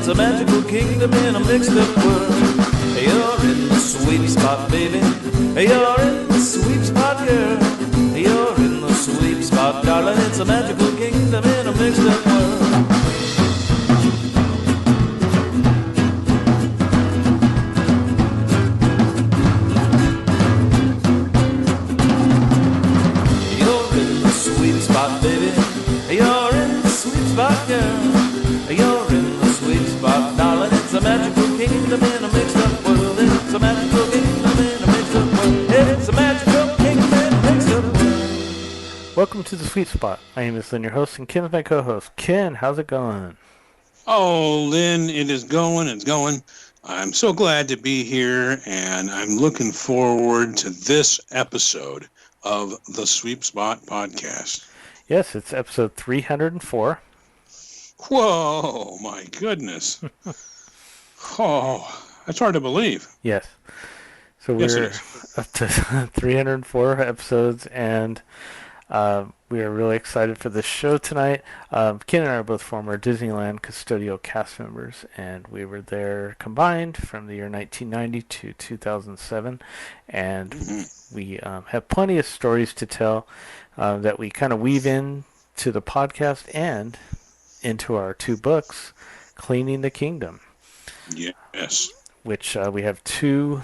It's a magical kingdom in a mixed up world. You're in the sweet spot, baby. You're in the sweet spot, girl. You're in the sweet spot, darling. It's a magical kingdom in a mixed up world. You're in the sweet spot, baby. You're in the sweet spot, girl. You're in the sweet spot, darling. It's a magical kingdom in a mixed up world. It's a magical kingdom in a mixed up world. It's a magical kingdom in a mixed up world. Welcome to the Sweet Spot. My name is Lynn, your host, and Ken is my co-host. Ken, how's it going? Oh, Lynn, it is going. It's going. I'm so glad to be here, and I'm looking forward to this episode of the Sweet Spot podcast. Yes, it's episode 304. Whoa, my goodness. Oh, that's hard to believe. Yes. So Yes, it we're is. up to 304 episodes, and we are really excited for this show tonight. Ken and I are both former Disneyland Custodial cast members, and we were there combined from the year 1990 to 2007, and we have plenty of stories to tell that we kind of weave in to the podcast and into our two books, Cleaning the Kingdom. Yes. Which we have two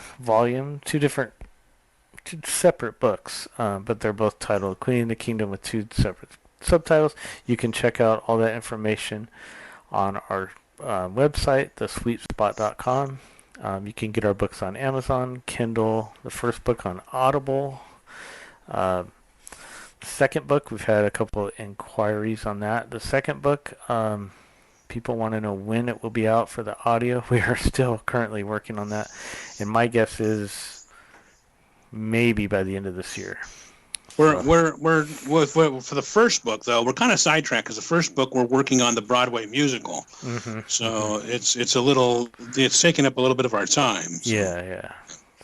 separate books, but they're both titled Cleaning the Kingdom with two separate subtitles. You can check out all that information on our website, thesweetspot.com. You can get our books on Amazon, Kindle, the first book on Audible. The second book, we've had a couple of inquiries on that. The second book, people want to know when it will be out for the audio. We are still currently working on that, and my guess is maybe by the end of this year. We're for the first book, though, we're kind of sidetracked because the first book we're working on the Broadway musical. So it's taking up a little bit of our time. So. Yeah.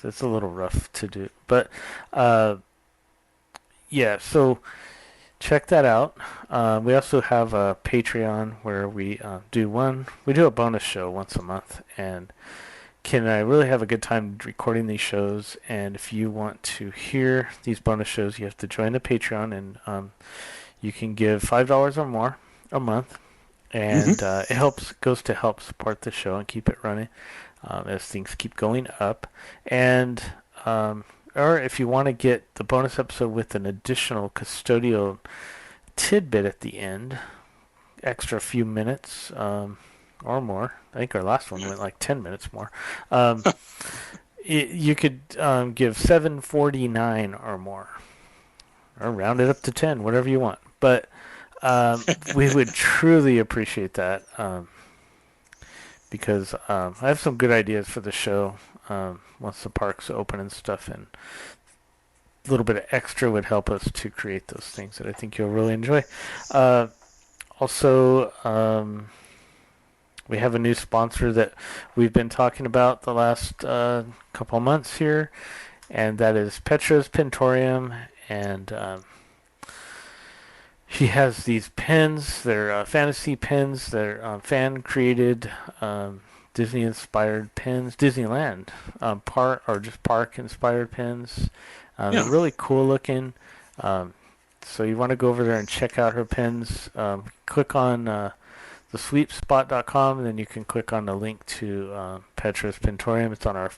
So it's a little rough to do, but yeah. So check that out. We also have a Patreon where we do a bonus show once a month, and Ken and I really have a good time recording these shows. And if you want to hear these bonus shows, you have to join the Patreon, and you can give $5 or more a month, and it goes to help support the show and keep it running as things keep going up. And or if you want to get the bonus episode with an additional custodial tidbit at the end, extra few minutes or more. I think our last one went like 10 minutes more. You could give $7.49 or more, or round it up to 10, whatever you want. But we would truly appreciate that because I have some good ideas for the show once the parks open and stuff, and a little bit of extra would help us to create those things that I think you'll really enjoy. Also, we have a new sponsor that we've been talking about the last couple months here, and that is Petra's Pintorium. And she has these pens. They're fantasy pens. They're fan-created, Disney-inspired pens. Disneyland park-inspired pens. They're really cool-looking. So you want to go over there and check out her pens. Click on thesweetspot.com, and then you can click on the link to Petra's Pintorium. It's on our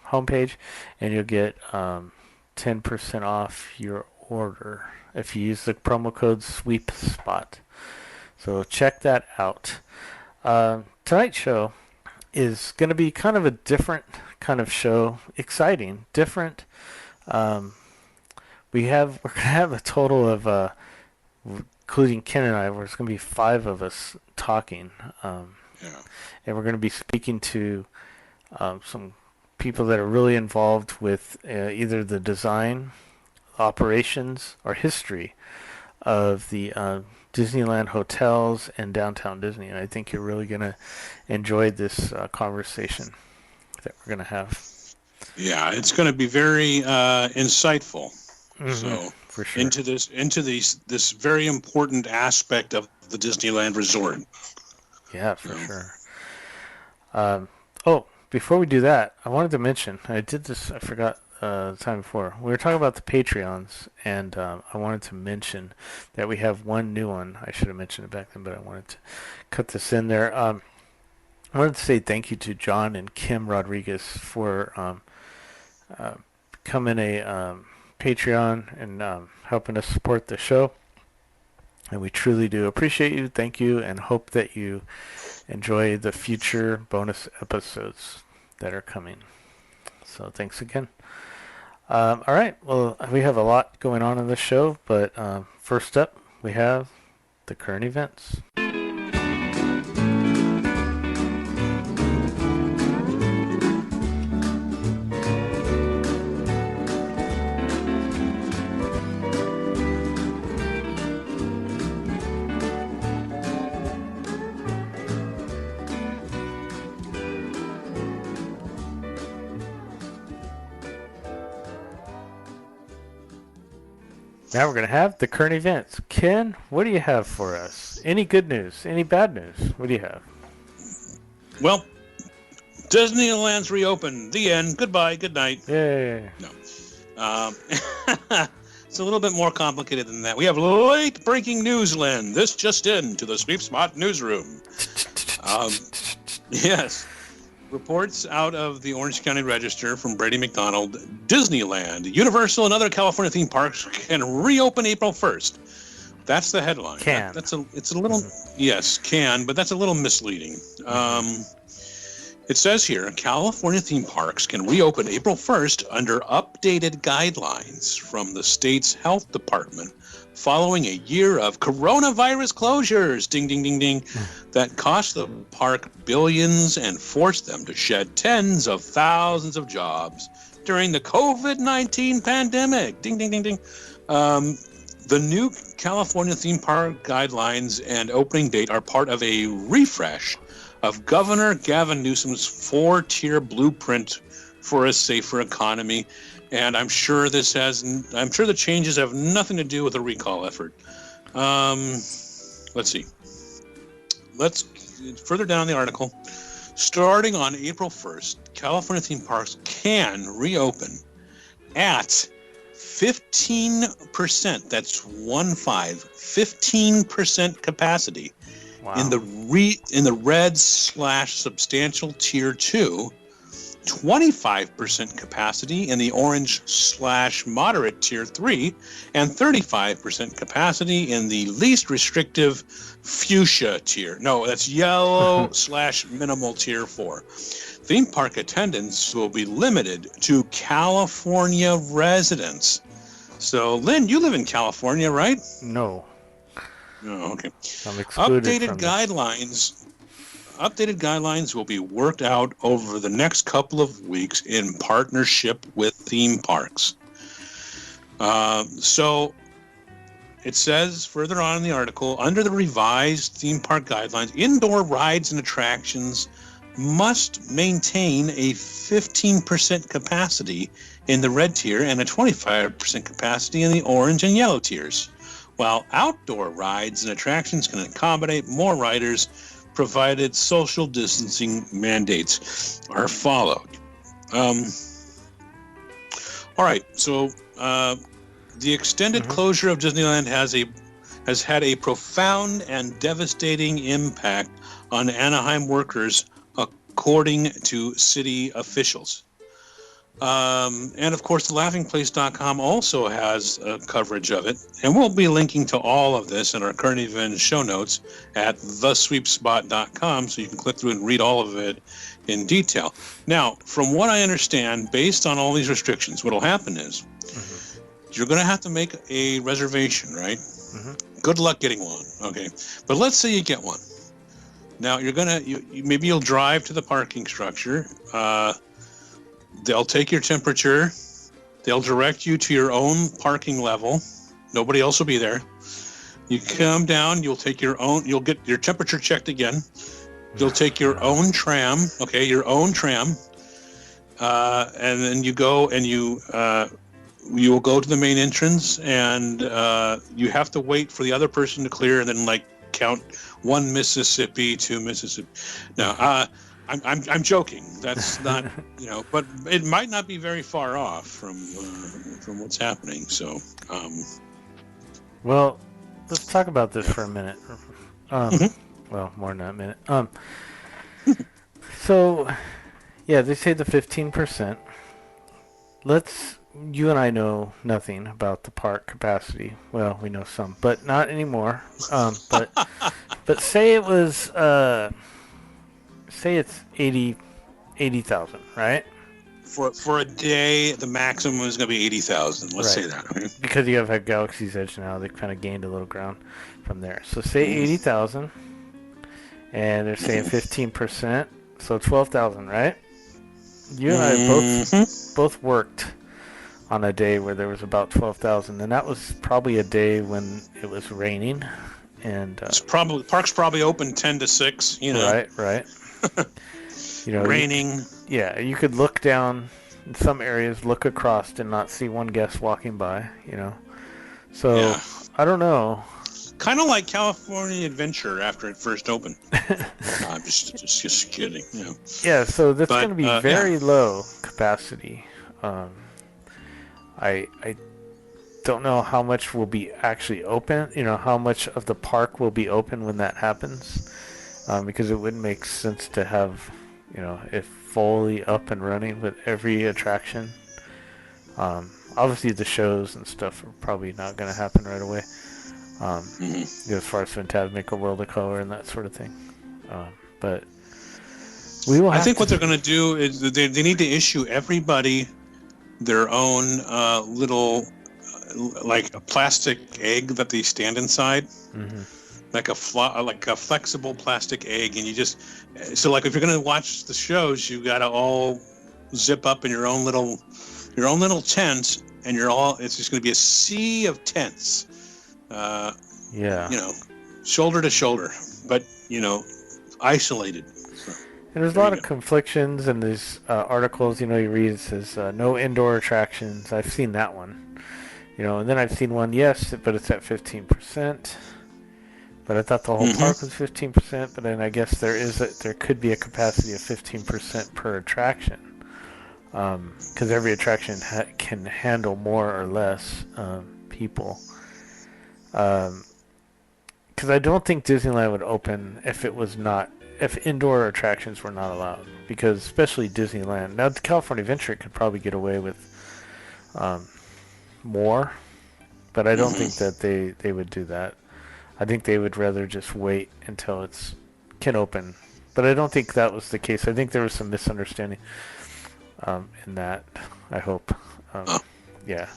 homepage, and you'll get 10% off your order if you use the promo code SWEEPSPOT. So check that out. Tonight's show is going to be kind of a different kind of show. Exciting, different. We're going to have a total of including Ken and I, there's going to be 5 of us talking. And we're going to be speaking to some people that are really involved with either the design, operations, or history of the Disneyland hotels and downtown Disney. And I think you're really going to enjoy this conversation that we're going to have. Yeah, it's going to be very insightful. So for sure. into this very important aspect of the Disneyland Resort. Yeah, for sure. Before we do that, I wanted to mention, I did this, I forgot the time before. We were talking about the Patreons, and I wanted to mention that we have one new one. I should have mentioned it back then, but I wanted to cut this in there. I wanted to say thank you to John and Kim Rodriguez for becoming a Patreon and helping us support the show. And we truly do appreciate you. Thank you, and hope that you enjoy the future bonus episodes that are coming. So thanks again. All right. Well, we have a lot going on in this show, but first up, we have the current events. Now we're going to have the current events. Ken, what do you have for us? Any good news? Any bad news? What do you have? Well, Disneyland's reopened. The end. Goodbye. Good night. Yay. No. It's a little bit more complicated than that. We have late breaking news, Lynn. This just in to the Sweep Spot newsroom. Yes. Reports out of the Orange County Register from Brady McDonald. Disneyland, Universal, and other California theme parks can reopen April 1st. That's the headline. Can. It's a little, yes, can, but that's a little misleading. It says here, California theme parks can reopen April 1st under updated guidelines from the state's health department following a year of coronavirus closures, ding, ding, ding, ding, that cost the park billions and forced them to shed tens of thousands of jobs during the COVID-19 pandemic. Ding, ding, ding, ding. The new California theme park guidelines and opening date are part of a refresh of Governor Gavin Newsom's 4-tier blueprint for a safer economy. And I'm sure the changes have nothing to do with a recall effort. Let's see. Let's further down the article. Starting on April 1st, California theme parks can reopen at 15%. That's 15% capacity. Wow. In the red/substantial tier 2. 25% capacity in the orange/moderate tier 3, and 35% capacity in the least restrictive fuchsia tier. No, that's yellow/minimal tier 4. Theme park attendance will be limited to California residents. So, Lynn, you live in California, right? No. Oh, okay. I'm excluded Updated from guidelines. Updated guidelines will be worked out over the next couple of weeks in partnership with theme parks. So it says further on in the article, under the revised theme park guidelines, indoor rides and attractions must maintain a 15% capacity in the red tier and a 25% capacity in the orange and yellow tiers, while outdoor rides and attractions can accommodate more riders provided social distancing mandates are followed. All right, so the extended closure of Disneyland has had a profound and devastating impact on Anaheim workers, according to city officials. And of course, TheLaughingPlace.com also has coverage of it, and we'll be linking to all of this in our current event show notes at thesweepspot.com, so you can click through and read all of it in detail. Now, from what I understand, based on all these restrictions, what will happen is you're going to have to make a reservation, right? Good luck getting one, okay? But let's say you get one. Now, maybe you'll drive to the parking structure. They'll take your temperature. They'll direct you to your own parking level. Nobody else will be there. You come down. You'll get your temperature checked again. You'll take your own tram. Okay, your own tram. And then you go and you will go to the main entrance, and you have to wait for the other person to clear, and then count 1 Mississippi, 2 Mississippi. Now, I'm joking. That's not, but it might not be very far off from what's happening. So, well, let's talk about this for a minute. Well, more than a minute. So, yeah, they say the 15%. You and I know nothing about the park capacity. Well, we know some, but not anymore. But say it was, say it's 80,000, right? For a day, the maximum is going to be 80,000. Let's say that. Okay? Because you have had Galaxy's Edge now, they kind of gained a little ground from there. So say 80,000, and they're saying 15%, so 12,000, right? You and I both worked on a day where there was about 12,000, and that was probably a day when it was raining, and park's probably open 10 to 6. Right. Raining. You could look down in some areas, look across, and not see one guest walking by. So yeah. I don't know. Kind of like California Adventure after it first opened. No, I'm just kidding. Yeah, so that's going to be very low capacity. I don't know how much will be actually open. How much of the park will be open when that happens, because it wouldn't make sense to have it fully up and running with every attraction. Obviously, the shows and stuff are probably not going to happen right away. As far as Fantasmic, World of Color, and that sort of thing. But we will. I think what they're going to do is they need to issue everybody their own little, like a plastic egg that they stand inside, like a flexible plastic egg, and so like if you're going to watch the shows, you got to all zip up in your own little tents, and it's just going to be a sea of tents. Shoulder to shoulder, but isolated. And there's a lot of conflictions in these articles. You read it says no indoor attractions. I've seen that one. And then I've seen one, yes, but it's at 15%. But I thought the whole park was 15%. But then I guess there could be a capacity of 15% per attraction, because every attraction can handle more or less people. Because I don't think Disneyland would open if indoor attractions were not allowed. Because especially Disneyland. Now, the California Adventure could probably get away with more, but I don't think that they would do that. I think they would rather just wait until it can open. But I don't think that was the case. I think there was some misunderstanding in that, I hope. Yeah.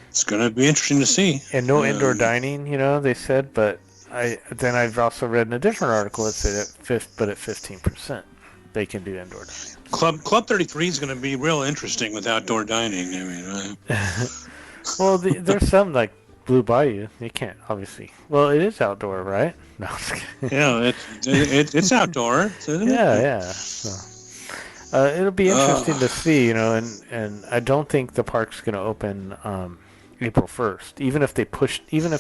It's going to be interesting to see. And no indoor dining, they said, but I've also read in a different article that said at 15%, they can do indoor dining. Club 33 is going to be real interesting with outdoor dining. Well, there's some like Blue Bayou. You can't, obviously. Well, it is outdoor, right? No. Yeah, it's outdoor. Yeah. So, it'll be interesting to see, and I don't think the park's going to open April 1st. Even if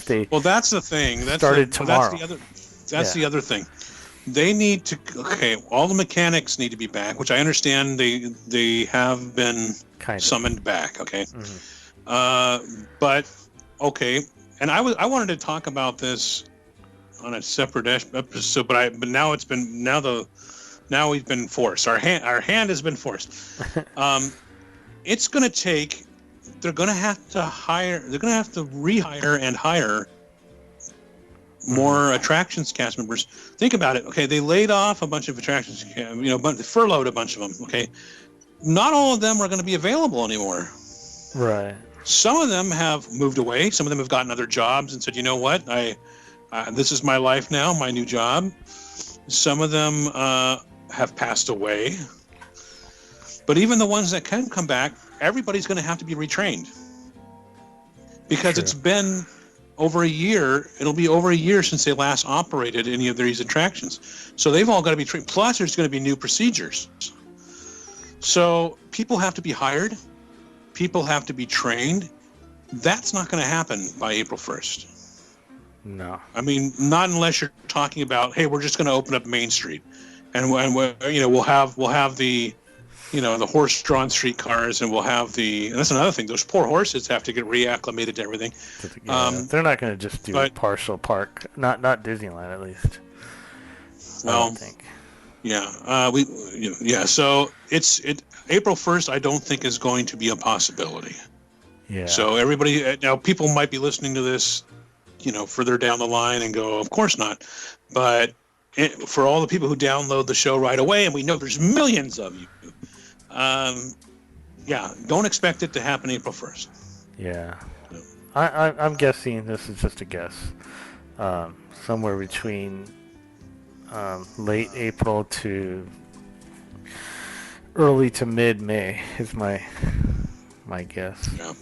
they Well, that's the thing. Tomorrow. That's the other thing. They need to. Okay, all the mechanics need to be back, which I understand they have been summoned back. Okay, but okay, and I wanted to talk about this on a separate episode, but now we've been forced. Our hand has been forced. It's going to take. They're going to have to rehire and hire more attractions cast members. Think about it. Okay, they laid off a bunch of attractions, but furloughed a bunch of them. Okay, not all of them are going to be available anymore. Right. Some of them have moved away. Some of them have gotten other jobs and said, you know what, this is my life now, my new job. Some of them have passed away. But even the ones that can come back, everybody's going to have to be retrained. Because It's been over a year. It'll be over a year since they last operated any of these attractions. So they've all got to be trained. Plus, there's going to be new procedures. So people have to be hired. People have to be trained. That's not going to happen by April 1st. No. I mean, not unless you're talking about, hey, we're just going to open up Main Street. and we'll have the the horse-drawn streetcars, and we'll have and that's another thing. Those poor horses have to get reacclimated to everything. Yeah, they're not going to just do a partial park. Not Disneyland, at least. Well, I don't think. Yeah, So April 1st. I don't think is going to be a possibility. Yeah. So everybody now, people might be listening to this, further down the line and go, of course not. But for all the people who download the show right away, and we know there's millions of you. Don't expect it to happen April 1st. Yeah. I'm guessing, this is just a guess, somewhere between late April to early to mid-May is my guess. Yeah.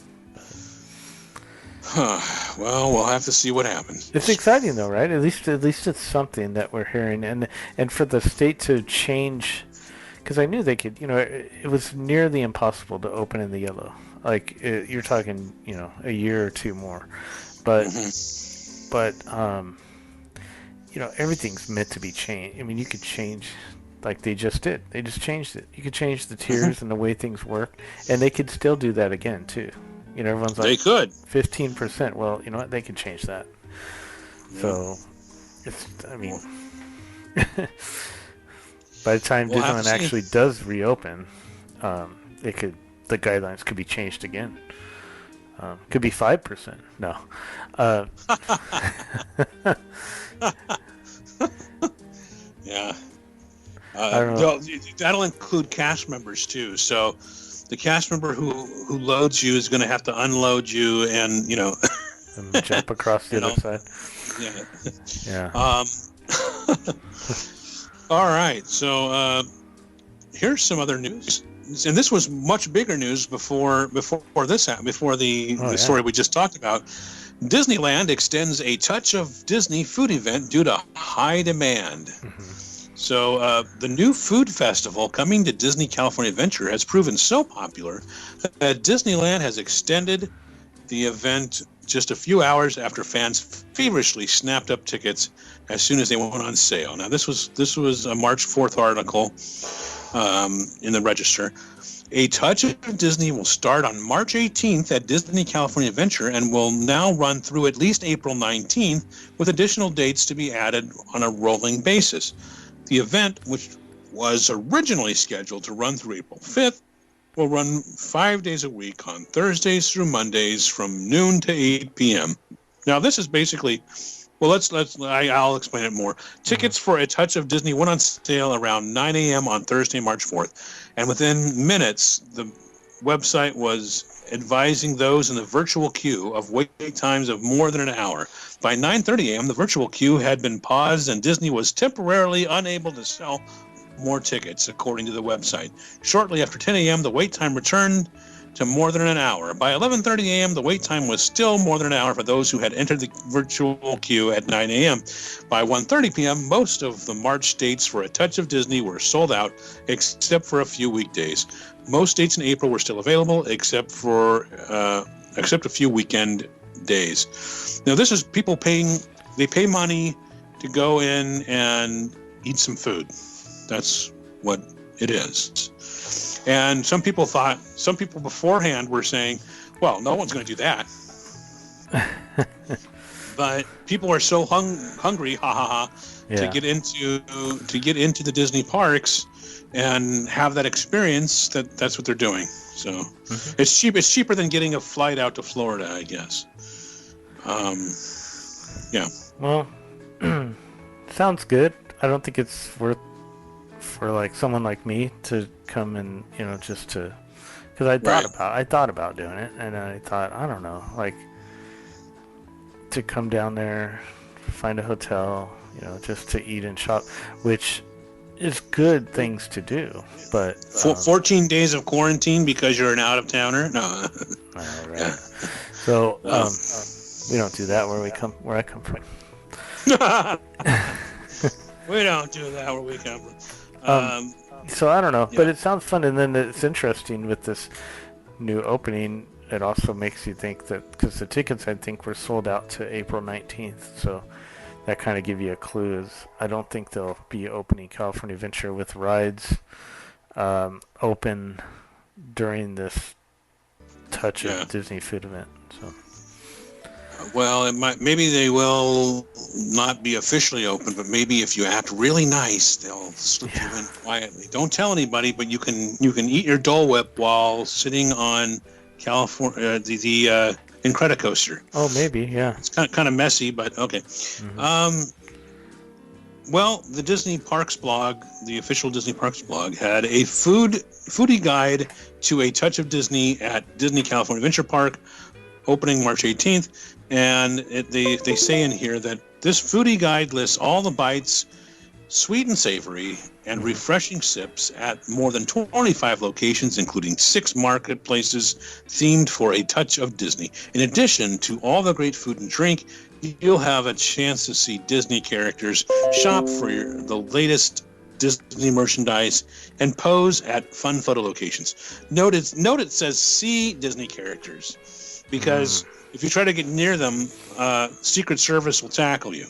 Well, we'll have to see what happens. It's exciting though, right? At least it's something that we're hearing, and for the state to change, because I knew they could. It was nearly impossible to open in the yellow. Like you're talking, a year or two more, but everything's meant to be changed. I mean, you could change, like they just did. They just changed it. You could change the tiers and the way things work, and they could still do that again too. Everyone's like, they could 15%. Well, you know what? They can change that. Yeah. So, by the time Disneyland actually does reopen, the guidelines could be changed again. Could be 5%. No. Yeah. I don't know. That'll include cast members too. So the cast member who loads you is going to have to unload you and and jump across the other side. Yeah. All right. So here's some other news, and this was much bigger news before this happened. Before the story we just talked about. Disneyland extends a Touch of Disney food event due to high demand. Mm-hmm. So the new food festival coming to Disney California Adventure has proven so popular that Disneyland has extended the event just a few hours after fans feverishly snapped up tickets as soon as they went on sale. Now, this was a March 4th article in the Register. A Touch of Disney will start on March 18th at Disney California Adventure and will now run through at least April 19th, with additional dates to be added on a rolling basis. The event, which was originally scheduled to run through April 5th, will run 5 days a week on Thursdays through Mondays from noon to 8 p.m. Now, this is basically... Well, I'll explain it more. Tickets for A Touch of Disney went on sale around 9 a.m. on Thursday, March 4th. And within minutes, the website was advising those in the virtual queue of wait times of more than an hour. By 9:30 a.m., the virtual queue had been paused and Disney was temporarily unable to sell more tickets, according to the website. Shortly after 10 a.m., the wait time returned to more than an hour. By 11:30 a.m., the wait time was still more than an hour for those who had entered the virtual queue at 9 a.m. By 1:30 p.m., most of the March dates for A Touch of Disney were sold out, except for a few weekdays. Most dates in April were still available, except a few weekend days. Now, this is people they pay money to go in and eat some food. That's what it is. And some people beforehand were saying, well, no one's going to do that. But people are so hungry, to get into the Disney parks and have that experience that's what they're doing. So It's cheap. It's cheaper than getting a flight out to Florida, I guess. Yeah. Well, sounds good. I don't think it's worth for like someone like me to come and just to, because I thought about doing it, and I thought, I don't know, like to come down there, find a hotel, just to eat and shop, which is good things to do, but 14 days of quarantine because you're an out of towner. No. Right. So we don't do that where I come from. We don't do that where we come from. So I don't know, but it sounds fun, and then it's interesting with this new opening. It also makes you think that, because the tickets I think were sold out to April 19th, so that kind of give you a clue. Is I don't think they'll be opening California Adventure with rides open during this Touch of Disney food event. So. Well, maybe they will not be officially open, but maybe if you act really nice, they'll slip you in quietly. Don't tell anybody, but you can eat your Dole Whip while sitting on California the Incredicoaster. Oh, maybe, yeah. It's kind of messy, but okay. Well, the Disney Parks blog, the official Disney Parks blog, had a foodie guide to a Touch of Disney at Disney California Adventure Park, opening March 18th. And they say in here that this foodie guide lists all the bites, sweet and savory, and refreshing sips at more than 25 locations, including 6 marketplaces themed for a Touch of Disney. In addition to all the great food and drink, you'll have a chance to see Disney characters, shop for the latest Disney merchandise, and pose at fun photo locations. Note it says see Disney characters, because if you try to get near them, Secret Service will tackle you.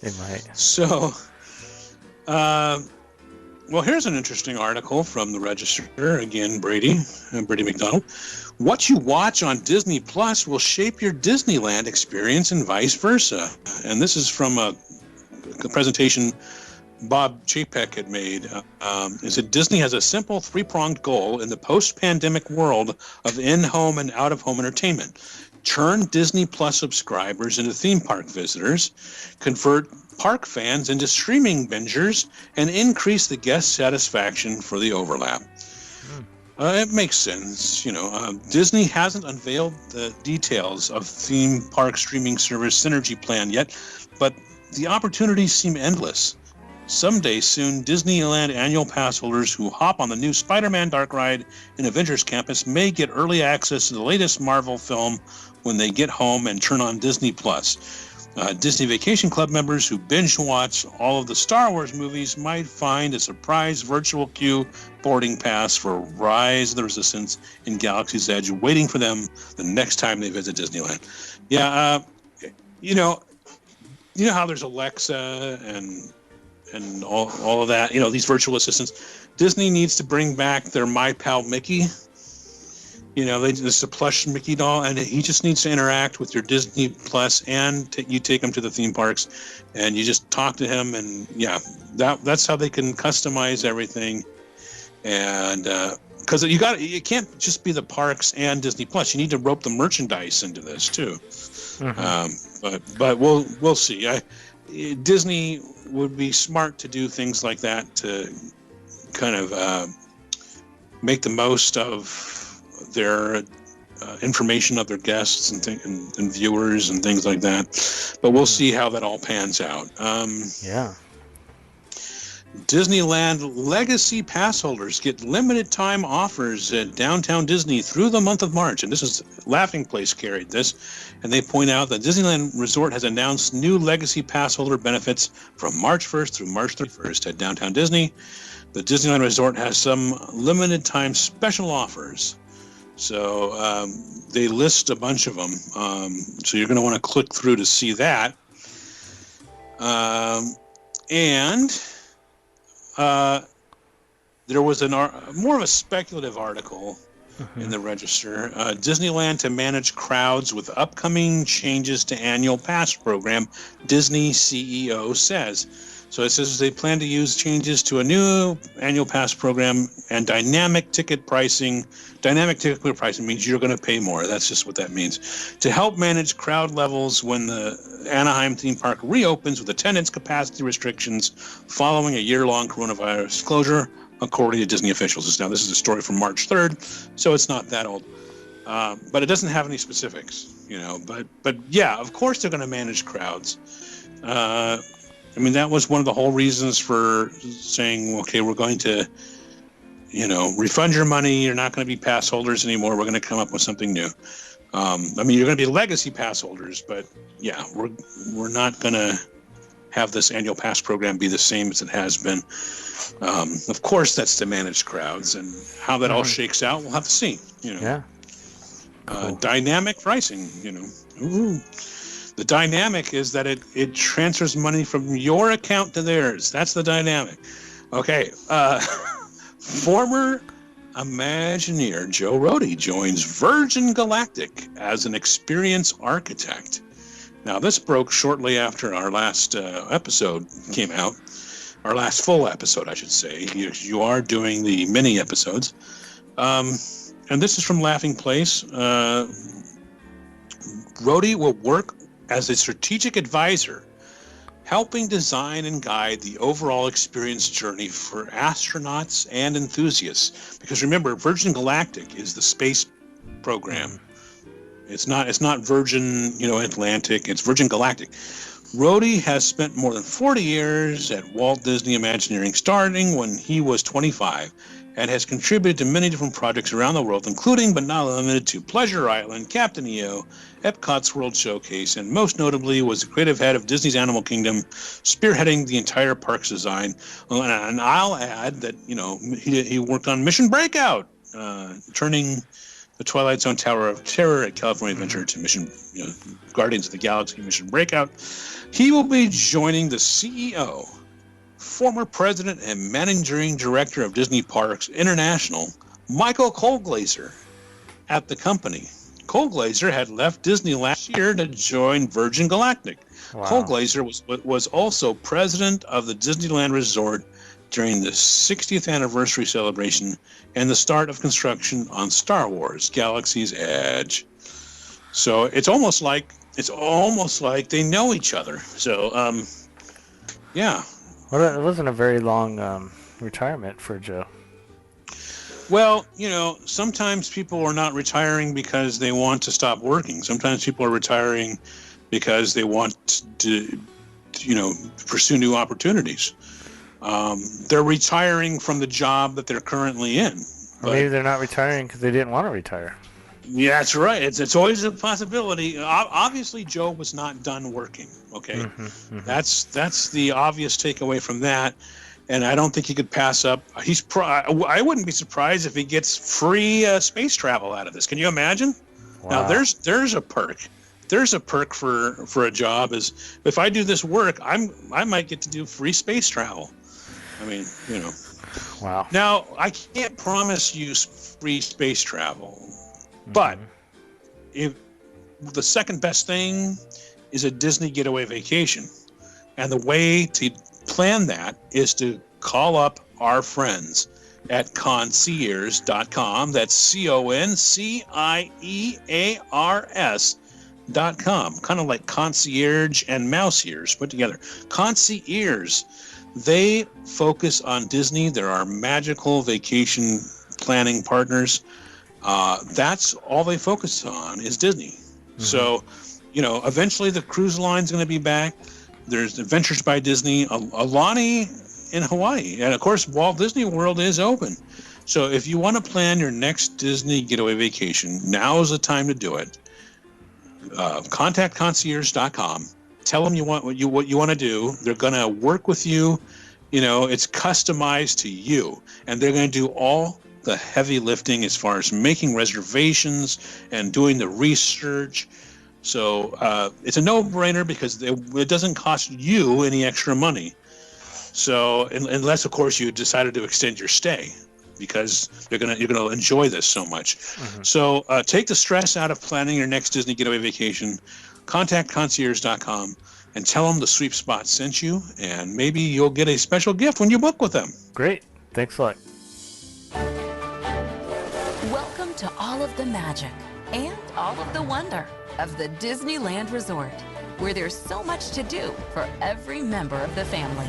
They might. So, well, here's an interesting article from the Register. Again, Brady McDonald. What you watch on Disney Plus will shape your Disneyland experience and vice versa. And this is from a presentation Bob Chapek had made. It said Disney has a simple 3-pronged goal in the post-pandemic world of in-home and out-of-home entertainment. Turn Disney Plus subscribers into theme park visitors, convert park fans into streaming bingers, and increase the guest satisfaction for the overlap. It makes sense. Disney hasn't unveiled the details of theme park streaming service synergy plan yet, but the opportunities seem endless. Someday soon, Disneyland annual pass holders who hop on the new Spider-Man Dark Ride in Avengers Campus may get early access to the latest Marvel film when they get home and turn on Disney Plus. Disney Vacation Club members who binge watch all of the Star Wars movies might find a surprise virtual queue boarding pass for Rise of the Resistance in Galaxy's Edge waiting for them the next time they visit Disneyland. Yeah, you know how there's Alexa and all of that, these virtual assistants. Disney needs to bring back their My Pal Mickey. It's a plush Mickey doll, and he just needs to interact with your Disney Plus, and you take him to the theme parks, and you just talk to him, and that's how they can customize everything. And because you can't just be the parks and Disney Plus. You need to rope the merchandise into this too. But we'll see. Disney would be smart to do things like that to kind of make the most of their information of their guests and viewers and things like that. But we'll see how that all pans out. Disneyland Legacy Pass holders get limited time offers at Downtown Disney through the month of March. And this is Laughing Place carried this. And they point out that Disneyland Resort has announced new Legacy Pass holder benefits from March 1st through March 31st at Downtown Disney. The Disneyland Resort has some limited time special offers. So they list a bunch of them. So you're going to want to click through to see that. There was more of a speculative article in the Register. Disneyland to manage crowds with upcoming changes to annual pass program, Disney CEO says. So it says they plan to use changes to a new annual pass program and dynamic ticket pricing. Dynamic ticket pricing means you're going to pay more. That's just what that means. To help manage crowd levels when the Anaheim theme park reopens with attendance capacity restrictions following a year-long coronavirus closure, according to Disney officials. Now, this is a story from March 3rd, so it's not that old. But it doesn't have any specifics, But yeah, of course they're going to manage crowds. That was one of the whole reasons for saying, okay, we're going to, refund your money. You're not going to be pass holders anymore. We're going to come up with something new. You're going to be legacy pass holders, but yeah, we're not going to have this annual pass program be the same as it has been. Of course, that's to manage crowds, and how that all shakes out, we'll have to see. Yeah. Cool. Dynamic pricing, Ooh. The dynamic is that it transfers money from your account to theirs. That's the dynamic. Okay. Former Imagineer Joe Rohde joins Virgin Galactic as an experienced architect. Now, this broke shortly after our last episode came out. Our last full episode, I should say. You are doing the mini episodes. And this is from Laughing Place. Rohde will work as a strategic advisor, helping design and guide the overall experience journey for astronauts and enthusiasts. Because remember, Virgin Galactic is the space program. It's not Virgin, Atlantic. It's Virgin Galactic. Rohde has spent more than 40 years at Walt Disney Imagineering, starting when he was 25, and has contributed to many different projects around the world, including but not limited to Pleasure Island, Captain EO, Epcot's World Showcase, and most notably was the creative head of Disney's Animal Kingdom, spearheading the entire park's design. And I'll add that, he worked on Mission Breakout, turning the Twilight Zone Tower of Terror at California Adventure to Mission, Guardians of the Galaxy Mission Breakout. He will be joining the CEO, former president and managing director of Disney Parks International, Michael Colglazier, at the company. Colglazier had left Disney last year to join Virgin Galactic. Wow. Colglazier was also president of the Disneyland Resort during the 60th anniversary celebration and the start of construction on Star Wars: Galaxy's Edge. So it's almost like they know each other. So, yeah. Well, it wasn't a very long retirement for Joe. Well, sometimes people are not retiring because they want to stop working. Sometimes people are retiring because they want to, pursue new opportunities. They're retiring from the job that they're currently in. Or maybe they're not retiring because they didn't want to retire. Yeah, that's right. It's always a possibility. Obviously, Joe was not done working. Okay, That's the obvious takeaway from that. And I don't think he could pass up. I wouldn't be surprised if he gets free space travel out of this. Can you imagine? Wow. Now there's a perk. There's a perk for a job is if I do this work, I might get to do free space travel. I mean, Wow. Now I can't promise you free space travel, but if the second best thing is a Disney getaway vacation, and the way to plan that is to call up our friends at concierge.com. That's CONCIEARS.com. Kind of like concierge and mouse ears put together. Concierge. They focus on Disney. They're our magical vacation planning partners. That's all they focus on is Disney. So, eventually the cruise line's going to be back. There's Adventures by Disney, Alani in Hawaii. And, of course, Walt Disney World is open. So if you want to plan your next Disney getaway vacation, now is the time to do it. Contact concierge.com. Tell them what you want to do. They're going to work with you. It's customized to you. And they're going to do all the heavy lifting as far as making reservations and doing the research. So it's a no-brainer because it doesn't cost you any extra money. So unless, of course, you decided to extend your stay because you're gonna enjoy this so much. So take the stress out of planning your next Disney getaway vacation. Contact concierge.com and tell them the Sweep Spot sent you, and maybe you'll get a special gift when you book with them. Great. Thanks a lot. Welcome to all of the magic and all of the wonder of the Disneyland Resort, where there's so much to do for every member of the family.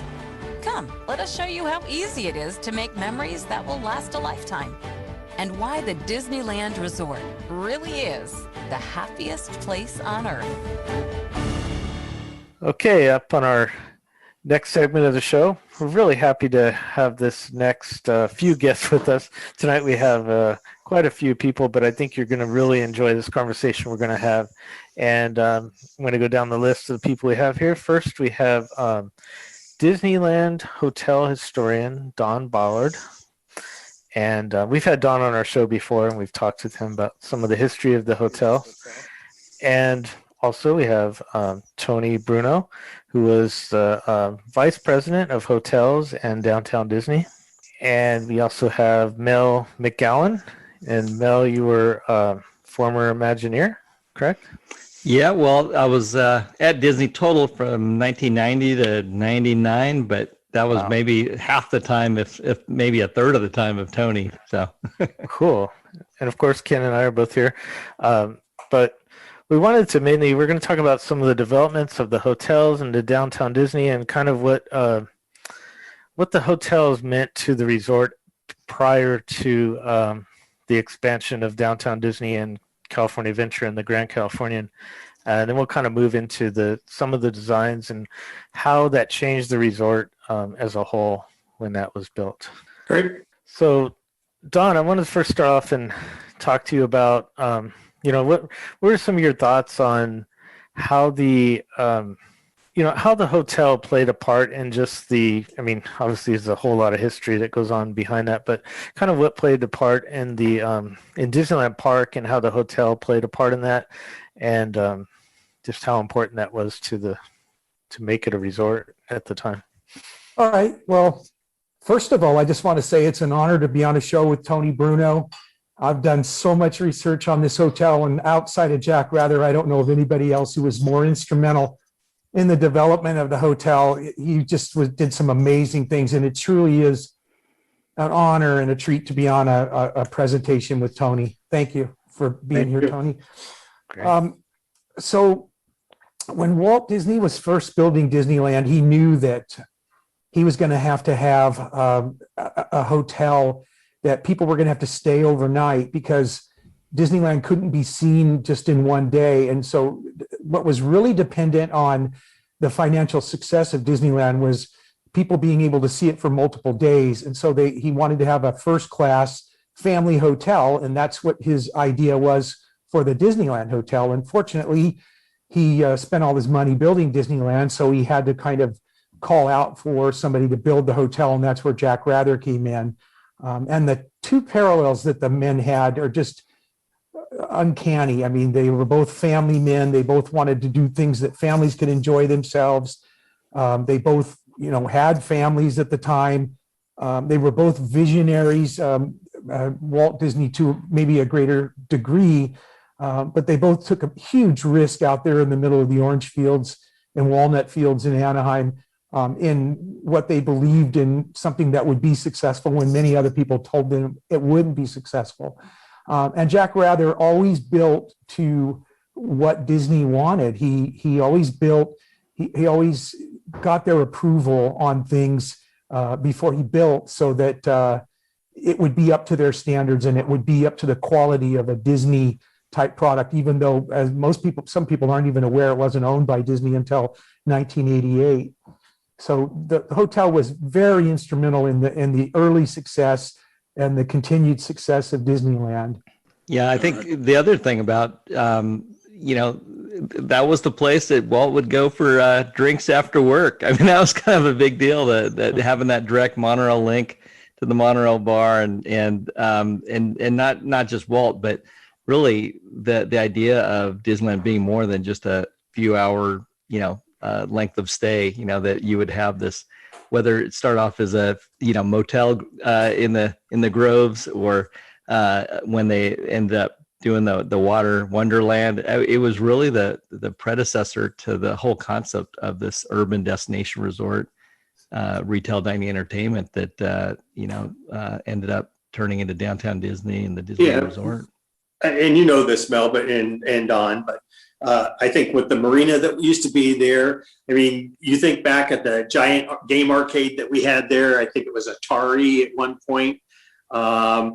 Come, let us show you how easy it is to make memories that will last a lifetime, and why the Disneyland Resort really is the happiest place on earth. Okay, up on our next segment of the show, we're really happy to have this next few guests with us. Tonight we have quite a few people, but I think you're going to really enjoy this conversation we're going to have. And I'm going to go down the list of the people we have here. First, we have Disneyland Hotel historian Don Ballard. And we've had Don on our show before, and we've talked with him about some of the history of the hotel. And Also, we have Tony Bruno, who was the Vice President of Hotels and Downtown Disney. And we also have Mel McGowan. And Mel, you were former Imagineer, correct? Yeah, well, I was at Disney total from 1990 to 99, but that was maybe half the time, if maybe a third of the time of Tony. So cool. And of course, Ken and I are both here. But we wanted to we're going to talk about some of the developments of the hotels and the Downtown Disney and kind of what the hotels meant to the resort prior to the expansion of Downtown Disney and California Adventure and the Grand Californian. And then we'll kind of move into some of the designs and how that changed the resort as a whole when that was built. Great. So, Don, I wanted to first start off and talk to you about, what are some of your thoughts on how the hotel played a part in just obviously there's a whole lot of history that goes on behind that, but kind of what played a part in the in Disneyland Park and how the hotel played a part in that, and just how important that was to make it a resort at the time. All right. Well, first of all, I just want to say it's an honor to be on a show with Tony Bruno. I've done so much research on this hotel, and outside of Jack Rather, I don't know of anybody else who was more instrumental in the development of the hotel. He just did some amazing things, and it truly is an honor and a treat to be on a presentation with Tony. Thank you for being here, Tony. Great. So when Walt Disney was first building Disneyland, he knew that he was going to have a hotel that people were going to have to stay overnight because Disneyland couldn't be seen just in one day. And so what was really dependent on the financial success of Disneyland was people being able to see it for multiple days. And so he wanted to have a first-class family hotel, and that's what his idea was for the Disneyland Hotel. Unfortunately, he spent all his money building Disneyland, so he had to kind of call out for somebody to build the hotel, and that's where Jack Rather came in. And the two parallels that the men had are just uncanny. I mean, they were both family men. They both wanted to do things that families could enjoy themselves. They both, had families at the time. They were both visionaries. Walt Disney to maybe a greater degree, but they both took a huge risk out there in the middle of the orange fields and walnut fields in Anaheim in what they believed in, something that would be successful when many other people told them it wouldn't be successful. And Jack Rather always built to what Disney wanted. He always built, he always got their approval on things before he built, so that it would be up to their standards and it would be up to the quality of a Disney type product, even though, as some people aren't even aware, it wasn't owned by Disney until 1988. So the hotel was very instrumental in the early success and the continued success of Disneyland. Yeah, I think the other thing about, that was the place that Walt would go for drinks after work. I mean, that was kind of a big deal, that having that direct monorail link to the monorail bar, and not just Walt, but really the idea of Disneyland being more than just a few hour, length of stay, that you would have this, whether it started off as a, motel in the groves, or when they end up doing the water wonderland. It was really the predecessor to the whole concept of this urban destination resort, retail dining entertainment that ended up turning into Downtown Disney and the Disneyland Resort. And this, Mel, and Don, but I think with the marina that used to be there, I mean, you think back at the giant game arcade that we had there. I think it was Atari at one point. The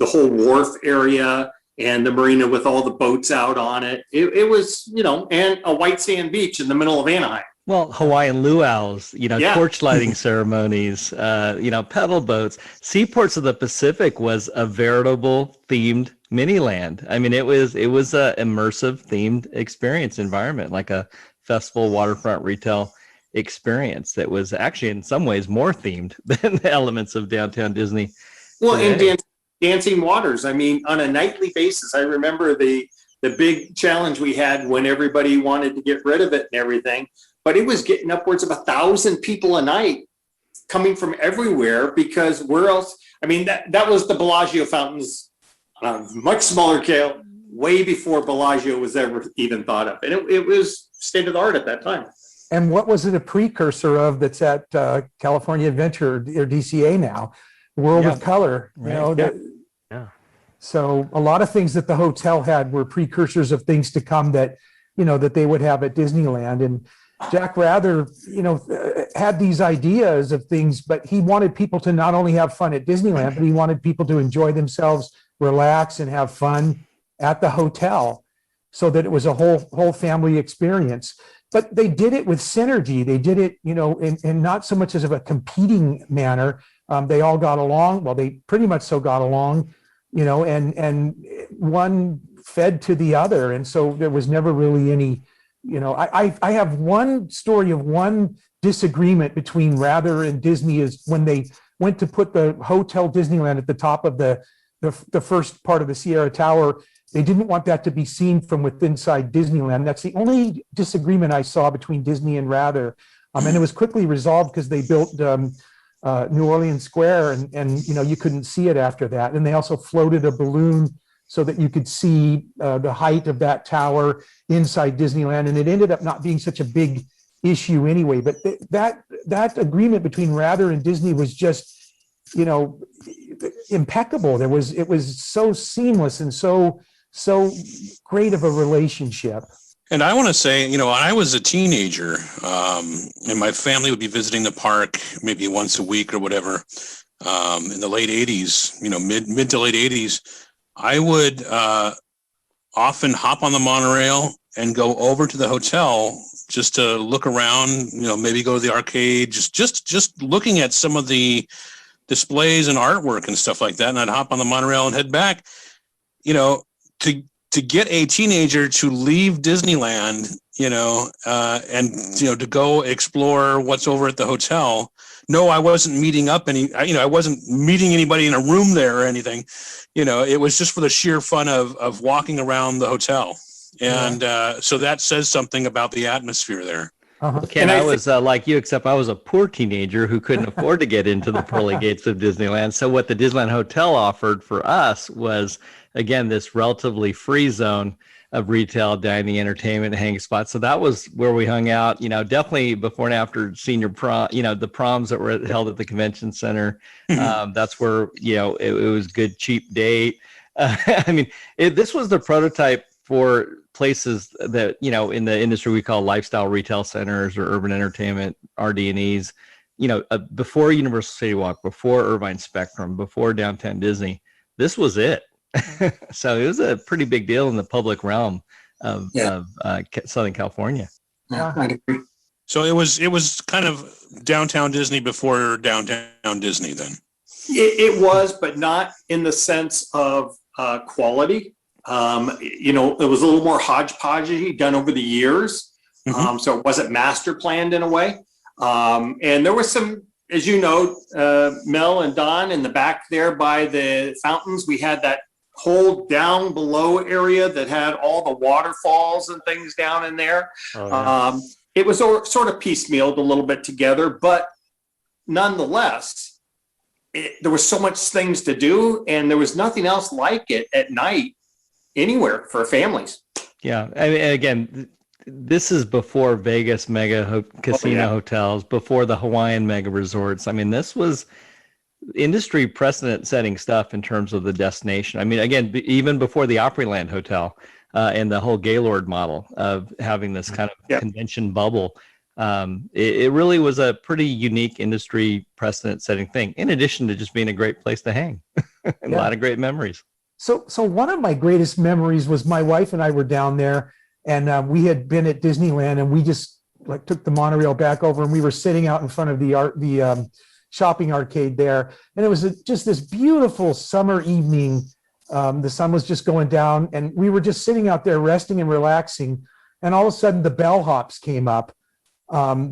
whole wharf area and the marina with all the boats out on it. It was, and a white sand beach in the middle of Anaheim. Well, Hawaiian luau's, torch lighting ceremonies, pedal boats. Seaports of the Pacific was a veritable themed mini land. I mean, it was a immersive themed experience environment, like a festival waterfront retail experience that was actually in some ways more themed than the elements of Downtown Disney. Well, and dancing waters. I mean, on a nightly basis, I remember the the big challenge we had when everybody wanted to get rid of it and everything. But it was getting upwards of 1,000 people a night coming from everywhere, because where else? I mean, that was the Bellagio fountains, much smaller scale, way before Bellagio was ever even thought of. And it was state of the art at that time. And what was it a precursor of that's at California Adventure or DCA now? World of Color, Right. So a lot of things that the hotel had were precursors of things to come that, that they would have at Disneyland. And Jack Rather, had these ideas of things, but he wanted people to not only have fun at Disneyland, but he wanted people to enjoy themselves, relax, and have fun at the hotel, so that it was a whole family experience. But they did it with synergy. They did it, in not so much as of a competing manner. They all got along. Well, they pretty much so got along, and one fed to the other. And so there was never really any, I have one story of one disagreement between Rather and Disney is when they went to put the Hotel Disneyland at the top of the first part of the Sierra Tower. They didn't want that to be seen from within inside Disneyland. That's the only disagreement I saw between Disney and Rather. And it was quickly resolved because they built New Orleans Square, and you couldn't see it after that. And they also floated a balloon so that you could see the height of that tower inside Disneyland. And it ended up not being such a big issue anyway. But that agreement between Rather and Disney was just, impeccable. It was so seamless and so great of a relationship. And I want to say, when I was a teenager, and my family would be visiting the park maybe once a week or whatever, in the late 80s, mid to late 80s, I would often hop on the monorail and go over to the hotel just to look around, maybe go to the arcade, just looking at some of the displays and artwork and stuff like that. And I'd hop on the monorail and head back, to get a teenager to leave Disneyland, and, to go explore what's over at the hotel. No, I wasn't meeting up I wasn't meeting anybody in a room there or anything. It was just for the sheer fun of walking around the hotel. And so that says something about the atmosphere there. Ken, I was like you, except I was a poor teenager who couldn't afford to get into the pearly gates of Disneyland. So what the Disneyland Hotel offered for us was, again, this relatively free zone of retail, dining, entertainment, hanging spots. So that was where we hung out, definitely before and after senior prom, the proms that were held at the convention center. That's where, it was good, cheap date. This was the prototype for places that, in the industry we call lifestyle retail centers or urban entertainment, RD&Es, before Universal City Walk, before Irvine Spectrum, before Downtown Disney. This was it. So it was a pretty big deal in the public realm of Southern California. Yeah, I'd agree. So it was kind of Downtown Disney before Downtown Disney then. It was, but not in the sense of quality. It was a little more hodgepodgey done over the years. So it wasn't master planned in a way. And there was some, as Mel and Don, in the back there by the fountains, we had that whole down below area that had all the waterfalls and things down in there. It was sort of piecemealed a little bit together, but nonetheless, there was so much things to do, and there was nothing else like it at night anywhere for families. Yeah. Again, this is before Vegas mega casino hotels, before the Hawaiian mega resorts. This was industry precedent setting stuff in terms of the destination. Again, even before the Opryland Hotel and the whole Gaylord model of having this kind of convention bubble. It really was a pretty unique industry precedent setting thing, in addition to just being a great place to hang. And a lot of great memories. So one of my greatest memories was my wife and I were down there, and we had been at Disneyland, and we just took the monorail back over, and we were sitting out in front of the shopping arcade there, and it was just this beautiful summer evening. The sun was just going down, and we were just sitting out there resting and relaxing, and all of a sudden the bellhops came up,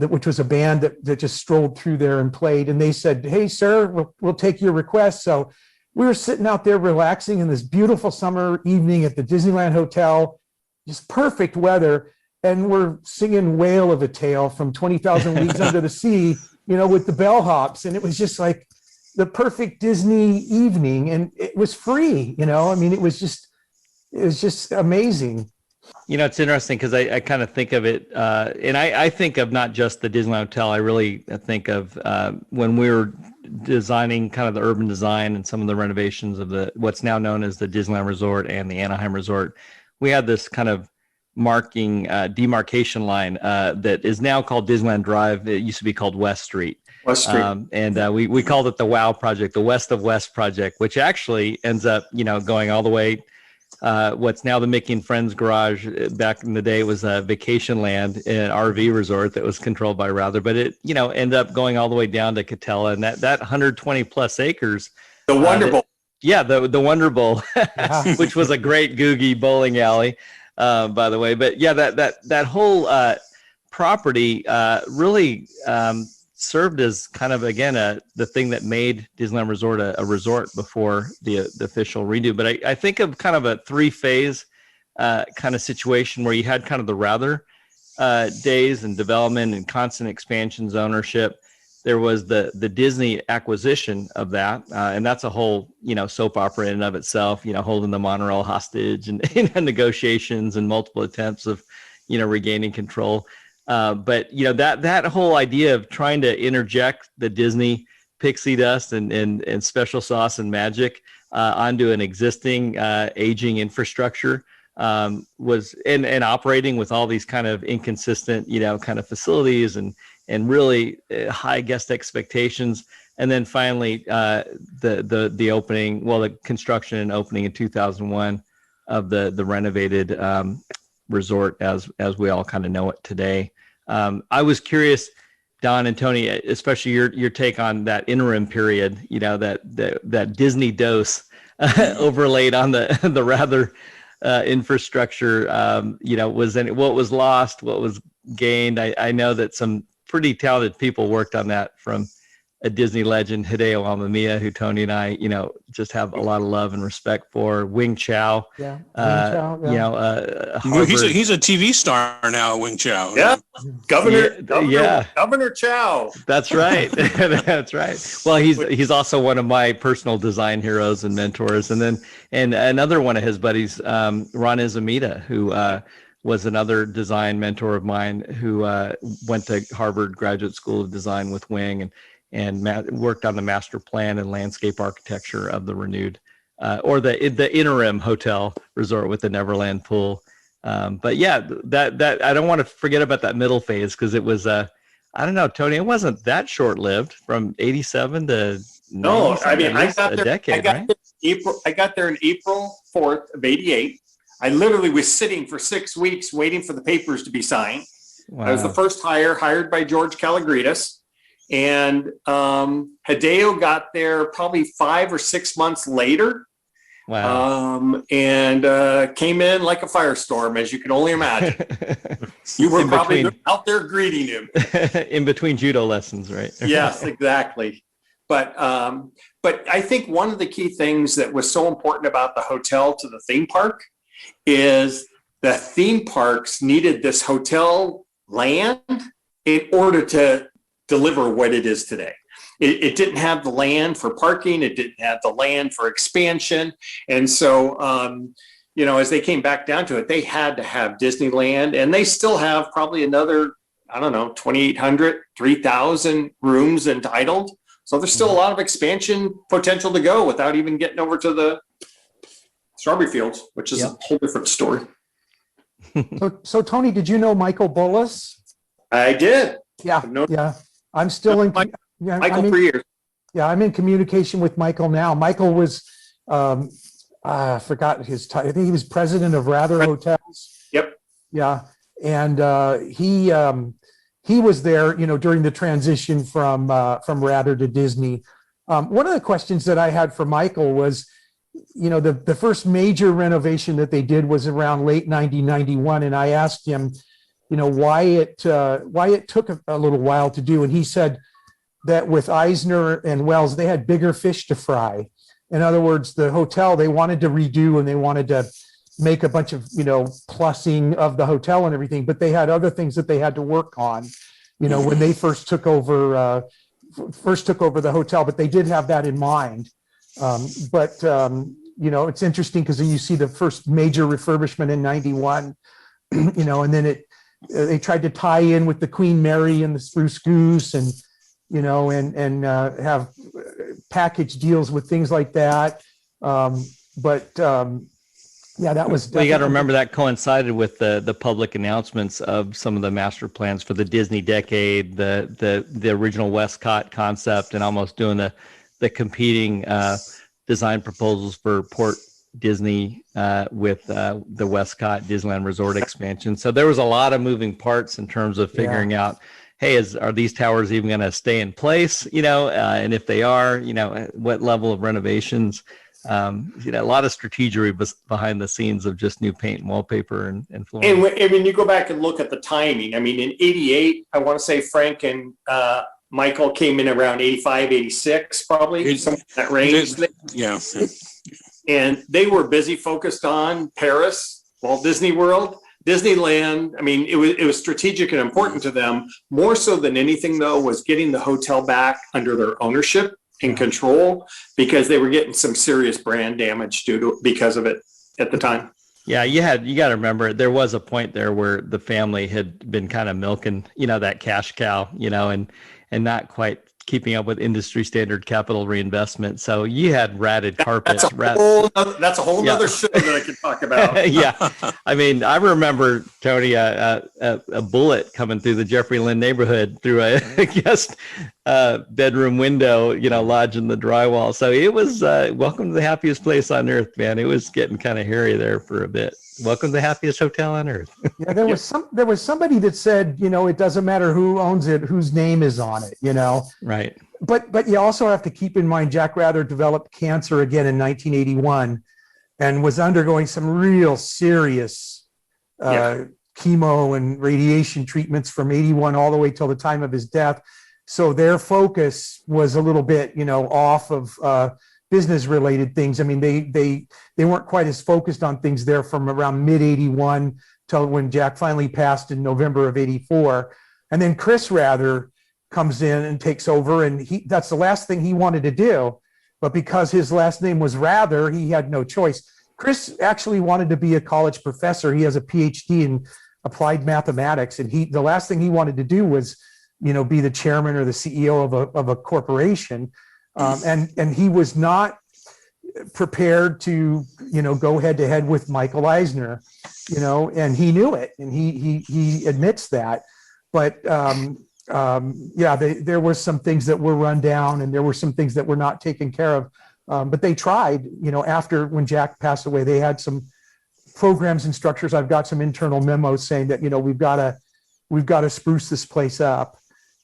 which was a band that just strolled through there and played, and they said, "Hey, sir, we'll take your request." So we were sitting out there relaxing in this beautiful summer evening at the Disneyland Hotel just perfect weather. And we're singing Whale of a Tale from 20,000 Leagues Under the Sea, with the bellhops. And it was just like the perfect Disney evening. And it was free, it was just amazing. It's interesting because I kind of think of it, and I think of not just the Disneyland Hotel. I really think of when we were designing kind of the urban design and some of the renovations of what's now known as the Disneyland Resort and the Anaheim Resort. We had this kind of demarcation line that is now called Disneyland Drive. It used to be called West Street. West Street. And we called it the WOW project, the West of West project, which actually ends up, going all the way. What's now the Mickey and Friends Garage. Back in the day, it was a vacation land, an RV resort that was controlled by Rather, but it, ended up going all the way down to Catella, and that 120 plus acres. The Wonder Bowl. The Wonder Bowl, which was a great Googie bowling alley, by the way. But yeah, that whole property really served as kind of, again, the thing that made Disneyland Resort a resort before the official redo. But I think of kind of a 3-phase kind of situation where you had kind of the Rather days and development and constant expansions, ownership. There was the Disney acquisition of that, and that's a whole soap opera in and of itself. Holding the monorail hostage and negotiations and multiple attempts of regaining control. But that whole idea of trying to interject the Disney pixie dust and special sauce and magic onto an existing aging infrastructure was and operating with all these kind of inconsistent kind of facilities and really high guest expectations. And then finally, the opening, the construction and opening in 2001 of the renovated resort as we all kind of know it today. I was curious, Don and Tony, especially your take on that interim period, that Disney dose overlaid on the Rather infrastructure, what was lost, what was gained. I know that some pretty talented people worked on that, from a Disney legend, Hideo Amamiya, who Tony and I, just have a lot of love and respect for. Wing Chao. Yeah. He's a TV star now, Wing Chao. Yeah. Governor Chao. That's right. That's right. Well, he's also one of my personal design heroes and mentors. And another one of his buddies, Ron Izumita, who was another design mentor of mine, who went to Harvard Graduate School of Design with Wing and worked on the master plan and landscape architecture of the renewed or the interim hotel resort with the Neverland pool. But yeah, that I don't want to forget about that middle phase, because it was I don't know, Tony, it wasn't that short lived, from 87 to no. I mean, I got there. Decade, I got there in April 4th of 88. I literally was sitting for 6 weeks waiting for the papers to be signed. Wow. I was the first hire, hired by George Kalogridis. And Hideo got there probably 5 or 6 months later. Wow. And came in like a firestorm, as you can only imagine. You were probably out there greeting him. In between judo lessons, right? Yes, exactly. But I think one of the key things that was so important about the hotel to the theme park is the theme parks needed this hotel land in order to deliver what it is today. It didn't have the land for parking. It didn't have the land for expansion. And so, as they came back down to it, they had to have Disneyland, and they still have probably another, 2,800, 3,000 rooms entitled. So there's still a lot of expansion potential to go without even getting over to the Strawberry Fields, which is a whole different story. So Tony, did you know Michael Bullis? I did. Yeah. Yeah. I'm still in Michael for years. Yeah, I'm in communication with Michael now. Michael was I forgot his title. I think he was president of Rather Hotels. Yep. Yeah. And he was there, during the transition from Rather to Disney. One of the questions that I had for Michael was, the first major renovation that they did was around late 1991, and I asked him, why it took a little while to do, and he said that with Eisner and Wells, they had bigger fish to fry. In other words, the hotel they wanted to redo, and they wanted to make a bunch of, plussing of the hotel and everything, but they had other things that they had to work on, when they first took over the hotel, but they did have that in mind. It's interesting because you see the first major refurbishment in 91, and then they tried to tie in with the Queen Mary and the Spruce Goose and have package deals with things like that. That was. Well, you got to remember that coincided with the public announcements of some of the master plans for the Disney decade, the original Westcott concept, and almost doing the competing design proposals for Port Disney with the Westcott Disneyland Resort expansion. So there was a lot of moving parts in terms of figuring out, hey, are these towers even going to stay in place? And if they are, what level of renovations? A lot of strategy behind the scenes of just new paint and wallpaper and flooring. And when you go back and look at the timing, in 88, I want to say Frank and Michael came in around 85, 86, probably, something in that range. Yeah. And they were busy focused on Paris, Walt Disney World, Disneyland. It was strategic and important to them. More so than anything, though, was getting the hotel back under their ownership and control, because they were getting some serious brand damage because of it at the time. Yeah, you got to remember there was a point there where the family had been kind of milking, that cash cow, and not quite keeping up with industry standard capital reinvestment. So you had ratted carpets. That's a whole nother show that I could talk about. Yeah. I remember, Tony, a bullet coming through the Jeffrey Lynn neighborhood through a guest bedroom window, lodging the drywall. So it was welcome to the happiest place on earth, man. It was getting kind of hairy there for a bit. Welcome to the happiest hotel on earth. Yeah, there was somebody that said, it doesn't matter who owns it, whose name is on it, Right. But you also have to keep in mind, Jack Rather developed cancer again in 1981 and was undergoing some real serious chemo and radiation treatments from 81 all the way till the time of his death. So their focus was a little bit, off of business related things. They weren't quite as focused on things there from around mid 81 till when Jack finally passed in November of 84. And then Chris Rather comes in and takes over, and that's the last thing he wanted to do. But because his last name was Rather, he had no choice. Chris actually wanted to be a college professor. He has a PhD in applied mathematics, and the last thing he wanted to do was, be the chairman or the CEO of a corporation. And he was not prepared to, go head to head with Michael Eisner, and he knew it, and he admits that. But there were some things that were run down, and there were some things that were not taken care of. But they tried, after when Jack passed away, they had some programs and structures. I've got some internal memos saying that, we've got to spruce this place up.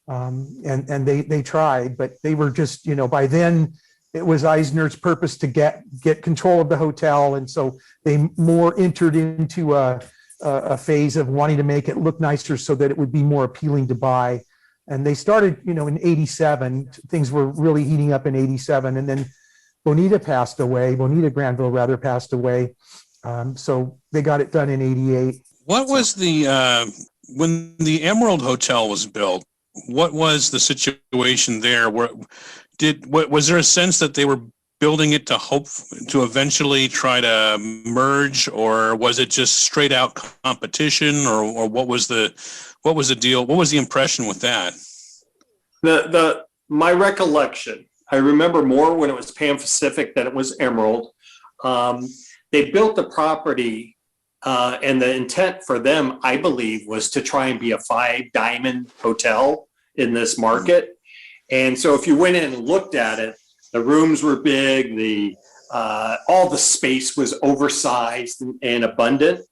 And they tried, but they were just, by then it was Eisner's purpose to get control of the hotel. And so they more entered into a phase of wanting to make it look nicer so that it would be more appealing to buy. And they started, in 87, things were really heating up in 87. And then Bonita Granville rather passed away. So they got it done in 88. What was when the Emerald Hotel was built, what was the situation there? Was there a sense that they were building it to hope to eventually try to merge, or was it just straight out competition, or what was the deal? What was the impression with that? My recollection, I remember more when it was Pan Pacific than it was Emerald. They built the property, and the intent for them, I believe, was to try and be a 5-diamond hotel in this market. And so if you went in and looked at it, the rooms were big, all the space was oversized and abundant.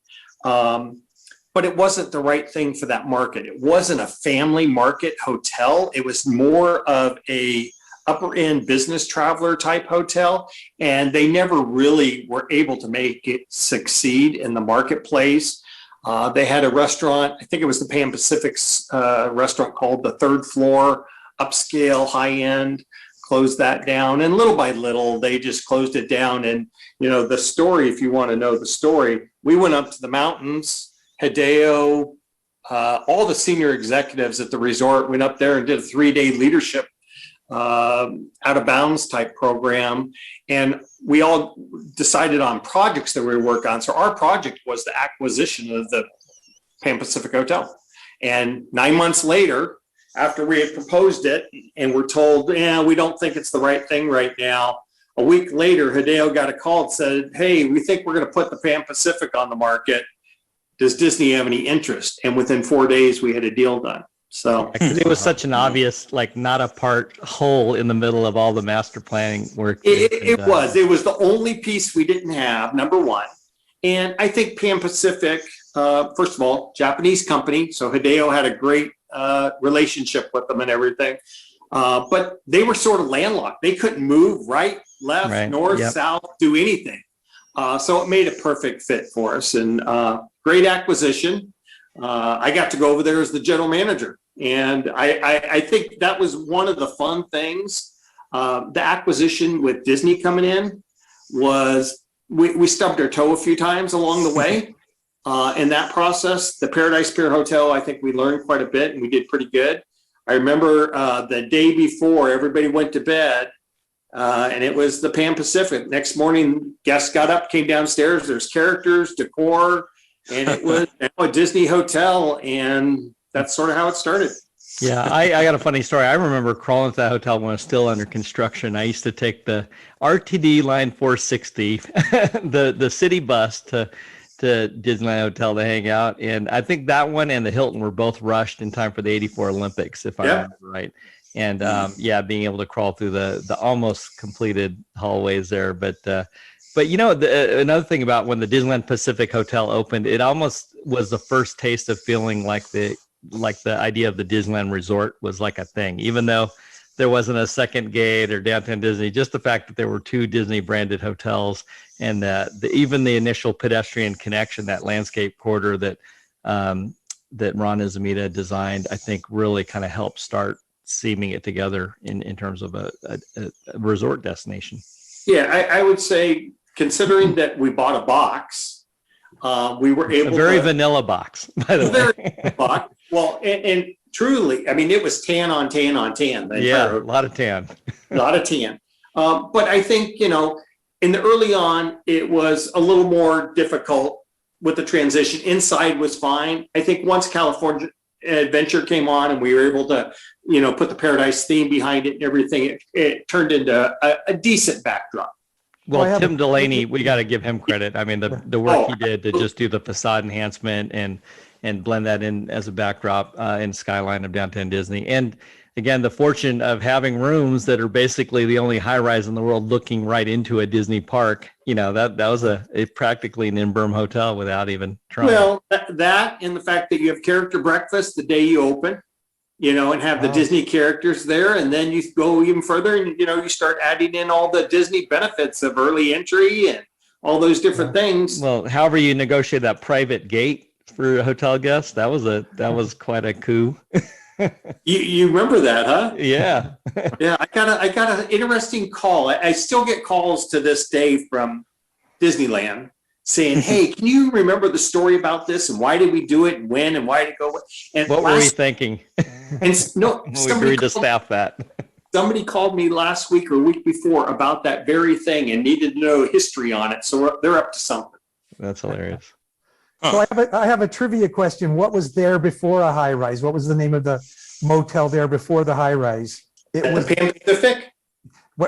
But it wasn't the right thing for that market. It wasn't a family market hotel. It was more of a upper end business traveler type hotel. And they never really were able to make it succeed in the marketplace. They had a restaurant, I think it was the Pan Pacific's restaurant, called the Third Floor, upscale, high end, closed that down. And little by little, they just closed it down. And, the story, if you want to know the story, we went up to the mountains, Hideo, all the senior executives at the resort went up there and did a 3-day leadership out of bounds type program. And we all decided on projects that we were working on. So our project was the acquisition of the Pan Pacific Hotel. And 9 months later, after we had proposed it and we're told, we don't think it's the right thing right now. A week later, Hideo got a call and said, hey, we think we're going to put the Pan Pacific on the market. Does Disney have any interest? And within 4 days, we had a deal done. So it was such an obvious, not a part hole in the middle of all the master planning work. It was the only piece we didn't have, number one. And I think Pan Pacific, first of all, Japanese company. So Hideo had a great relationship with them and everything. But they were sort of landlocked. They couldn't move right, left, north, south, do anything. So it made a perfect fit for us, and great acquisition. I got to go over there as the general manager. And I think that was one of the fun things. The acquisition with Disney coming in was we stubbed our toe a few times along the way. In that process, the Paradise Pier Hotel, I think we learned quite a bit and we did pretty good. I remember the day before everybody went to bed, and it was the Pan Pacific. Next morning, guests got up, came downstairs. There's characters, decor, and it was a Disney hotel. And that's sort of how it started. Yeah, I got a funny story. I remember crawling to that hotel when it was still under construction. I used to take the RTD line 460, the city bus to Disneyland Hotel to hang out. And I think that one and the Hilton were both rushed in time for the 84 Olympics, if I remember right. And being able to crawl through the almost completed hallways there. But another thing about when the Disneyland Pacific Hotel opened, it almost was the first taste of feeling like the idea of the Disneyland Resort was like a thing, even though there wasn't a second gate or downtown Disney. Just the fact that there were 2 Disney branded hotels, and even the initial pedestrian connection, that landscape corridor that Ron Izumita designed, I think really kind of helped start seaming it together in terms of a resort destination. Yeah, I would say, considering that we bought a box, we were able a very vanilla box, by the way. Box. Well, and truly, I mean, it was tan on tan on tan. Yeah, a lot of tan. A lot of tan. But I think, in the early on, it was a little more difficult with the transition. Inside was fine. I think once California Adventure came on and we were able to, put the Paradise theme behind it and everything, it turned into a decent backdrop. Well, Tim Delaney, we got to give him credit. I mean, the work he did to just do the facade enhancement and blend that in as a backdrop in skyline of downtown Disney. And again, the fortune of having rooms that are basically the only high rise in the world looking right into a Disney park. That was a practically an in-berm hotel without even trying. Well, that and the fact that you have character breakfast the day you open, and have the Disney characters there. And then you go even further and, you start adding in all the Disney benefits of early entry and all those different things. Well, however you negotiate that private gate for hotel guests, that was quite a coup. You remember that, huh? Yeah. Yeah, I got an interesting call. I still get calls to this day from Disneyland saying, "Hey, can you remember the story about this and why did we do it and when and why did it go?" And what were we thinking? And no, we agreed to staff that. Somebody called me last week or a week before about that very thing and needed to know history on it. So they're up to something. That's hilarious. So I have a trivia question. What was there before a high rise? What was the name of the motel there before the high rise? It was the Pan Pacific.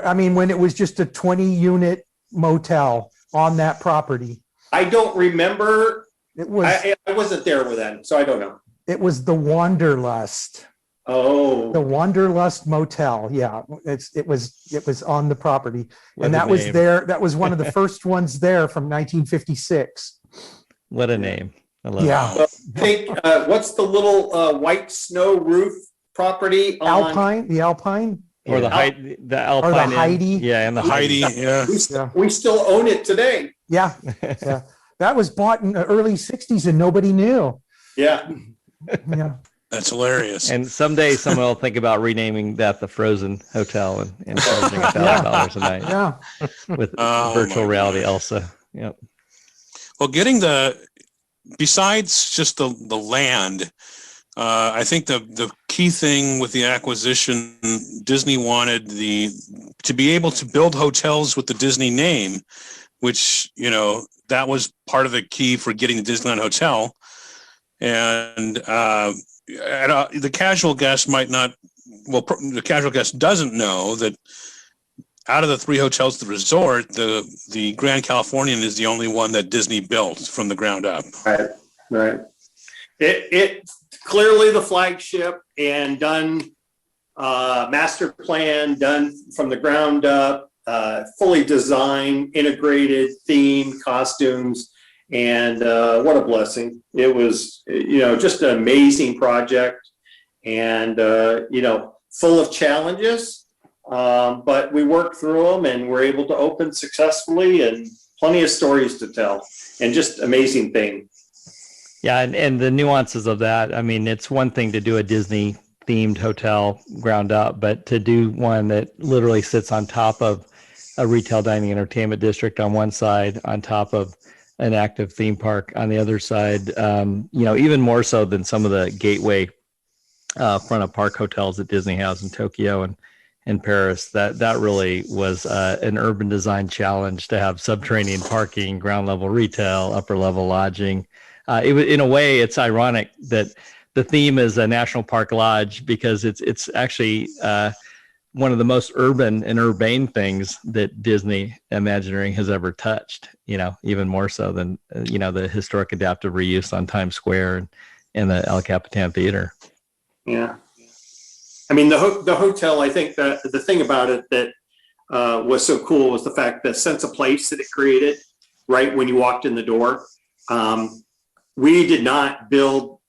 I mean, when it was just a 20-unit motel on that property. I don't remember. It was. I wasn't there with them, so I don't know. It was the Wanderlust. Oh, the Wanderlust Motel. Yeah, it was on the property, and that was name. there. That was one of the first ones there from 1956. What a name! I love Yeah. it. Well, I think what's the little white snow roof property? Alpine, the Alpine, Or the Alpine, or the Heidi. Yeah, and the Heidi. Yeah. We still own it today. Yeah, yeah. That was bought in the early 60s and nobody knew. Yeah. Yeah. That's hilarious. And someday someone will think about renaming that the Frozen Hotel and charging $1,000 a night. Yeah. With virtual reality Elsa. Yep. Well, besides just the land, I think the key thing with the acquisition, Disney wanted to be able to build hotels with the Disney name, which, that was part of the key for getting the Disneyland Hotel. And the casual guest the casual guest doesn't know that out of the 3 hotels at the resort, the Grand Californian is the only one that Disney built from the ground up. Right. It clearly the flagship and done master plan, done from the ground up, fully designed, integrated, theme, costumes, and what a blessing. It was, just an amazing project and, full of challenges. But we worked through them and we're able to open successfully and plenty of stories to tell and just amazing thing. Yeah. And the nuances of that, I mean, it's one thing to do a Disney themed hotel ground up, but to do one that literally sits on top of a retail dining entertainment district on one side, on top of an active theme park on the other side, even more so than some of the gateway front of park hotels that Disney has in Tokyo and in Paris. That really was an urban design challenge to have subterranean parking, ground level retail, upper level lodging. In a way, it's ironic that the theme is a national park lodge because it's actually one of the most urban and urbane things that Disney Imagineering has ever touched, even more so than, the historic adaptive reuse on Times Square and the El Capitan Theater. Yeah. I mean, the hotel, I think that the thing about it that was so cool was the fact that sense of place that it created right when you walked in the door. We did not build,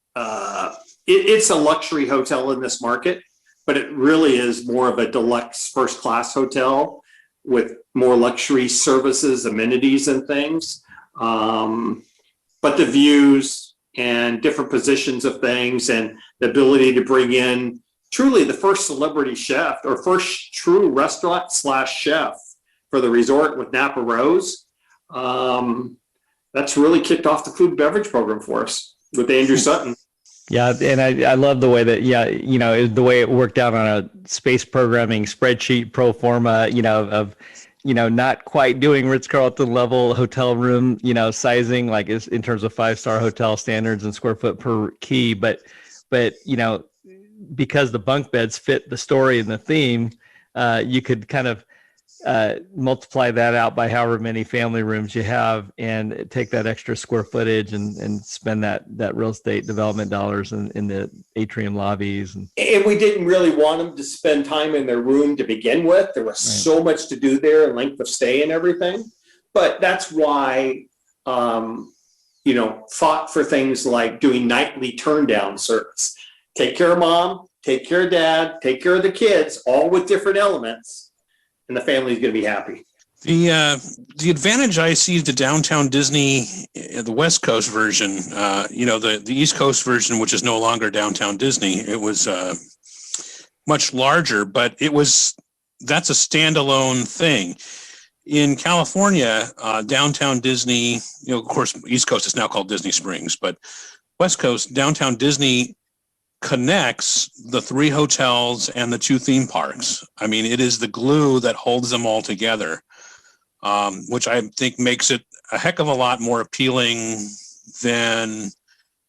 it's a luxury hotel in this market, but it really is more of a deluxe first class hotel with more luxury services, amenities and things. But the views and different positions of things and the ability to bring in truly the first celebrity chef or first true restaurant / chef for the resort with Napa Rose. That's really kicked off the food and beverage program for us with Andrew Sutton. Yeah, and I love the way that, the way it worked out on a space programming spreadsheet pro forma, of not quite doing Ritz-Carlton level hotel room, sizing, like in terms of 5-star hotel standards and square foot per key. But because the bunk beds fit the story and the theme, you could kind of multiply that out by however many family rooms you have and take that extra square footage and spend that real estate development dollars in the atrium lobbies. And we didn't really want them to spend time in their room to begin with. There was so much to do there and length of stay and everything. But that's why, fought for things like doing nightly turn down service. Take care of mom, take care of dad, take care of the kids, all with different elements. And the family's going to be happy. The advantage I see to Downtown Disney, the West Coast version, the East Coast version, which is no longer Downtown Disney, it was much larger, but that's a standalone thing. In California, Downtown Disney, of course, East Coast is now called Disney Springs, but West Coast, Downtown Disney connects the 3 hotels and the 2 theme parks. I mean, it is the glue that holds them all together, which I think makes it a heck of a lot more appealing than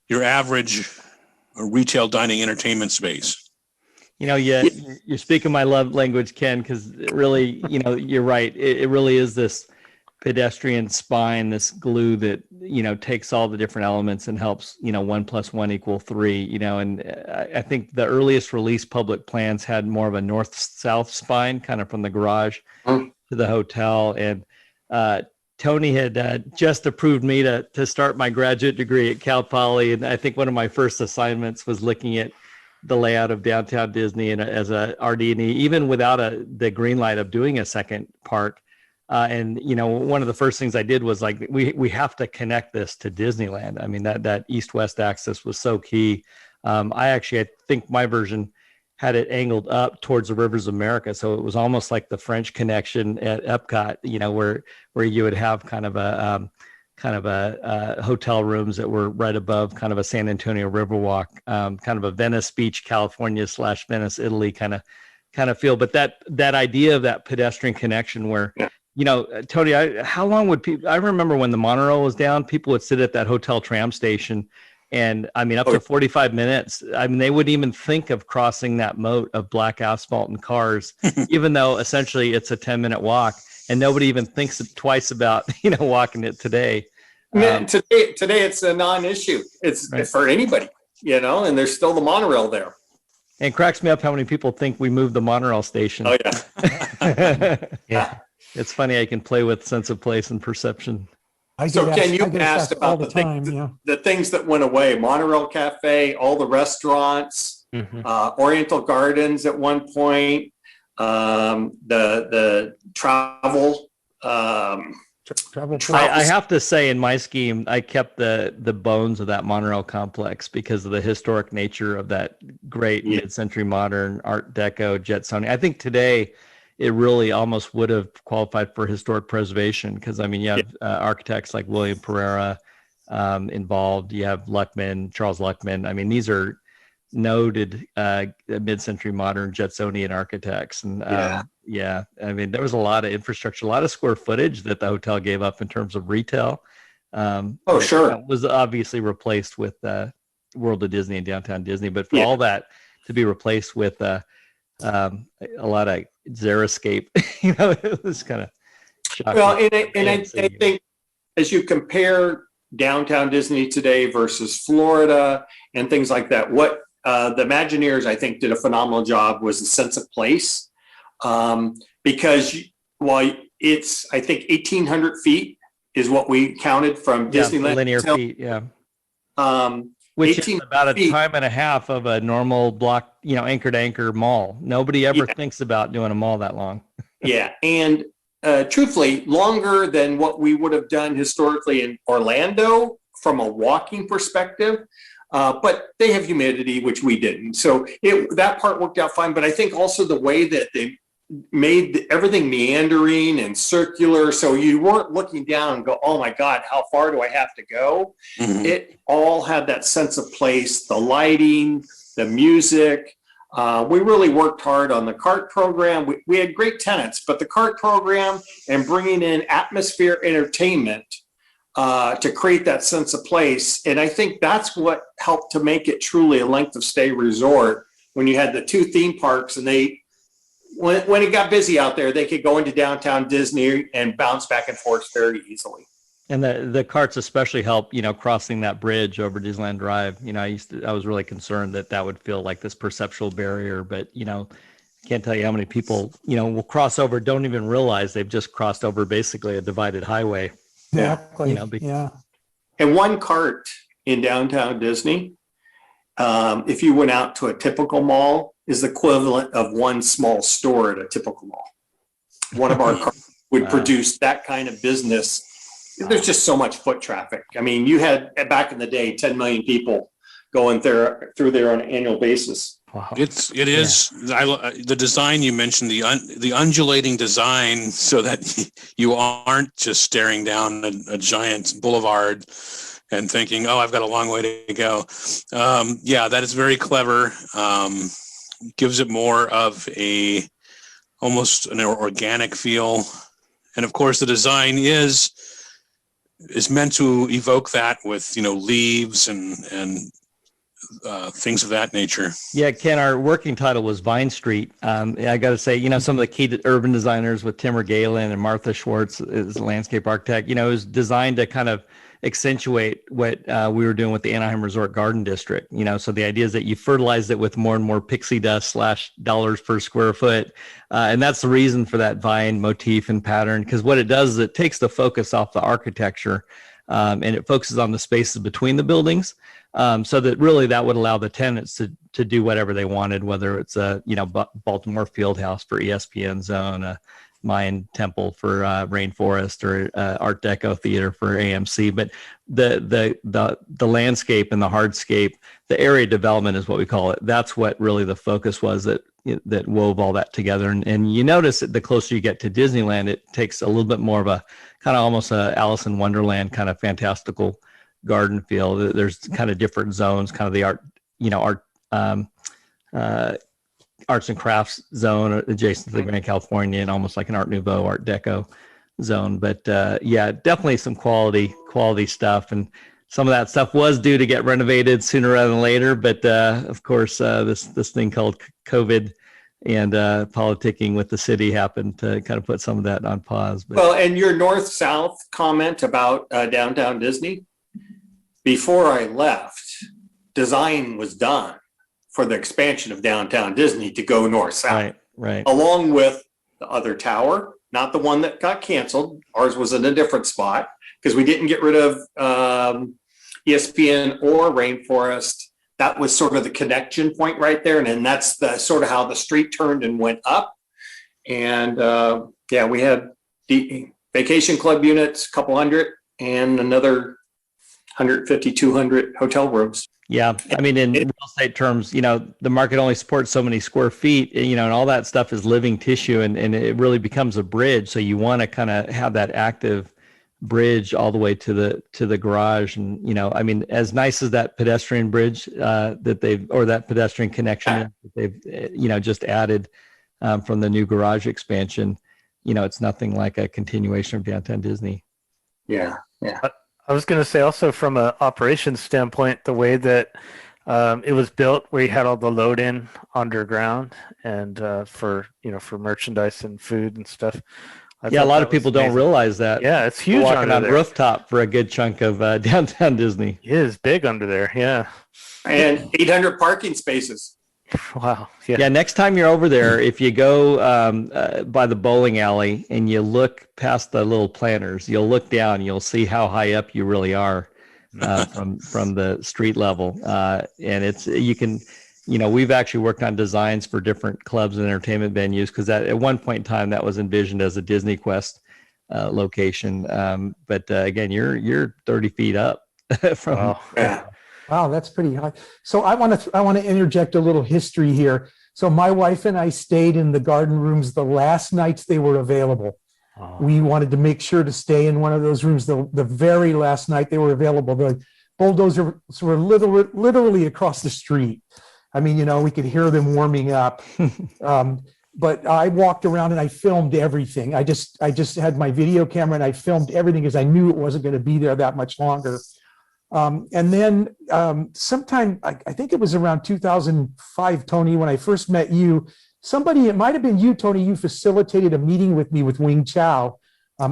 your average retail dining entertainment space. You're speaking my love language, Ken, because really, you're right. It really is this pedestrian spine, this glue that, takes all the different elements and helps, 1 + 1 = 3, and I think the earliest release public plans had more of a north-south spine, kind of from the garage to the hotel. And Tony had just approved me to start my graduate degree at Cal Poly. And I think one of my first assignments was looking at the layout of Downtown Disney and as a RD&E, even without the green light of doing a second park. And one of the first things I did was we have to connect this to Disneyland. I mean, that east-west axis was so key. I think my version had it angled up towards the rivers of America. So it was almost like the French Connection at Epcot, where you would have kind of a hotel rooms that were right above kind of a San Antonio Riverwalk, kind of a Venice Beach, California / Venice, Italy kind of feel. But that idea of that pedestrian connection where, Tony, how long would people, I remember when the monorail was down, people would sit at that hotel tram station and up to 45 minutes. They wouldn't even think of crossing that moat of black asphalt and cars, even though essentially it's a 10-minute walk. And nobody even thinks twice about, walking it today. Today it's a non-issue. It's right. For anybody, and there's still the monorail there. And it cracks me up how many people think we moved the monorail station. Oh, yeah. Yeah. It's funny. I can play with sense of place and perception. Ken, you asked about the things that went away. Monorail Cafe, all the restaurants, Oriental Gardens at one point. The travel. I have to say, in my scheme, I kept the bones of that monorail complex because of the historic nature of that great mid-century modern Art Deco Jetsonian. I think today it really almost would have qualified for historic preservation because you have architects like William Pereira involved. You have Charles Luckman. These are noted mid-century modern Jetsonian architects, and there was a lot of infrastructure, a lot of square footage that the hotel gave up in terms of retail. Sure, it was obviously replaced with World of Disney and Downtown Disney, but for all that to be replaced with a lot of Xeriscape, it was kind of shocking. Well, I think as you compare Downtown Disney today versus Florida and things like that, what the Imagineers, I think, did a phenomenal job was the sense of place. Because while it's, I think, 1,800 feet is what we counted from Disneyland linear Hotel. feet, which is about a time and a half of a normal block, anchor to anchor mall. Nobody ever thinks about doing a mall that long. And truthfully, longer than what we would have done historically in Orlando from a walking perspective. But they have humidity, which we didn't. So that part worked out fine. But I think also the way that they made everything meandering and circular, so you weren't looking down and go, oh my God, how far do I have to go? It all had that sense of place, the lighting, the music. We really worked hard on the cart program. We had great tenants, but the cart program and bringing in atmosphere entertainment to create that sense of place. And I think that's what helped to make it truly a length of stay resort when you had the two theme parks and when it got busy out there, they could go into Downtown Disney and bounce back and forth very easily. And the carts especially help, crossing that bridge over Disneyland Drive. I was really concerned that would feel like this perceptual barrier, but, can't tell you how many people, will cross over, don't even realize they've just crossed over basically a divided highway. Exactly. And one cart in Downtown Disney, if you went out to a typical mall, is the equivalent of one small store at a typical mall. One of our carts would produce that kind of business. There's just so much foot traffic. You had back in the day 10 million people going through there on an annual basis. Wow. It is the design you mentioned, the undulating design, so that you aren't just staring down a giant boulevard and thinking, oh, I've got a long way to go. That is very clever. Gives it more of almost an organic feel, and of course the design is meant to evoke that with leaves and things of that nature. Yeah, Ken, our working title was Vine Street. I got to say, some of the key urban designers with Timur Galen and Martha Schwartz is a landscape architect, it was designed to kind of accentuate what we were doing with the Anaheim Resort Garden District. So the idea is that you fertilize it with more and more pixie dust / dollars per square foot. And that's the reason for that vine motif and pattern, because what it does is it takes the focus off the architecture and it focuses on the spaces between the buildings. So that really that would allow the tenants to do whatever they wanted, whether it's a Baltimore Fieldhouse for ESPN Zone, Mayan temple for Rainforest, or Art Deco theater for AMC. But the landscape and the hardscape, the area development is what we call it. That's what really the focus was, that wove all that together. And you notice that the closer you get to Disneyland, it takes a little bit more of a kind of almost a Alice in Wonderland kind of fantastical garden feel. There's kind of different zones, kind of the arts and crafts zone adjacent to the Grand California, and almost like an Art Nouveau, Art Deco zone. But yeah, definitely some quality stuff. And some of that stuff was due to get renovated sooner rather than later. But of course, this thing called COVID and politicking with the city happened to kind of put some of that on pause. But. Well, and your north-south comment about downtown Disney, before I left, design was done for the expansion of downtown Disney to go north-south. Right. Along with the other tower, not the one that got canceled. Ours was in a different spot because we didn't get rid of ESPN or Rainforest. That was sort of the connection point right there. And then that's the sort of how the street turned and went up. And yeah, we had the vacation club units, a couple hundred, and another 150, 200 hotel rooms. Yeah. I mean, in real estate terms, the market only supports so many square feet, and all that stuff is living tissue, and it really becomes a bridge. So you want to kind of have that active bridge all the way to the garage. And, I mean, as nice as that pedestrian bridge that pedestrian connection that they've, just added from the new garage expansion, it's nothing like a continuation of downtown Disney. Yeah. I was going to say also from an operations standpoint, the way that it was built, where you had all the load in underground and for merchandise and food and stuff. A lot of people don't realize that. Yeah, it's huge. Walking on rooftop for a good chunk of downtown Disney. It is big under there. Yeah. And 800 parking spaces. Wow. Yeah. Next time you're over there, if you go by the bowling alley and you look past the little planters, you'll look down, you'll see how high up you really are from the street level. And we've actually worked on designs for different clubs and entertainment venues, because at one point in time that was envisioned as a Disney Quest location. But again, you're 30 feet up from. Wow. Yeah. Wow, that's pretty high. So I want to interject a little history here. So my wife and I stayed in the garden rooms the last nights they were available. Oh. We wanted to make sure to stay in one of those rooms the very last night they were available. The bulldozers were literally across the street. I mean, we could hear them warming up. But I walked around and I filmed everything. I just had my video camera and I filmed everything because I knew it wasn't going to be there that much longer. And then sometime, I think it was around 2005, Tony, when I first met you, it might have been you, Tony, you facilitated a meeting with me with Wing Chow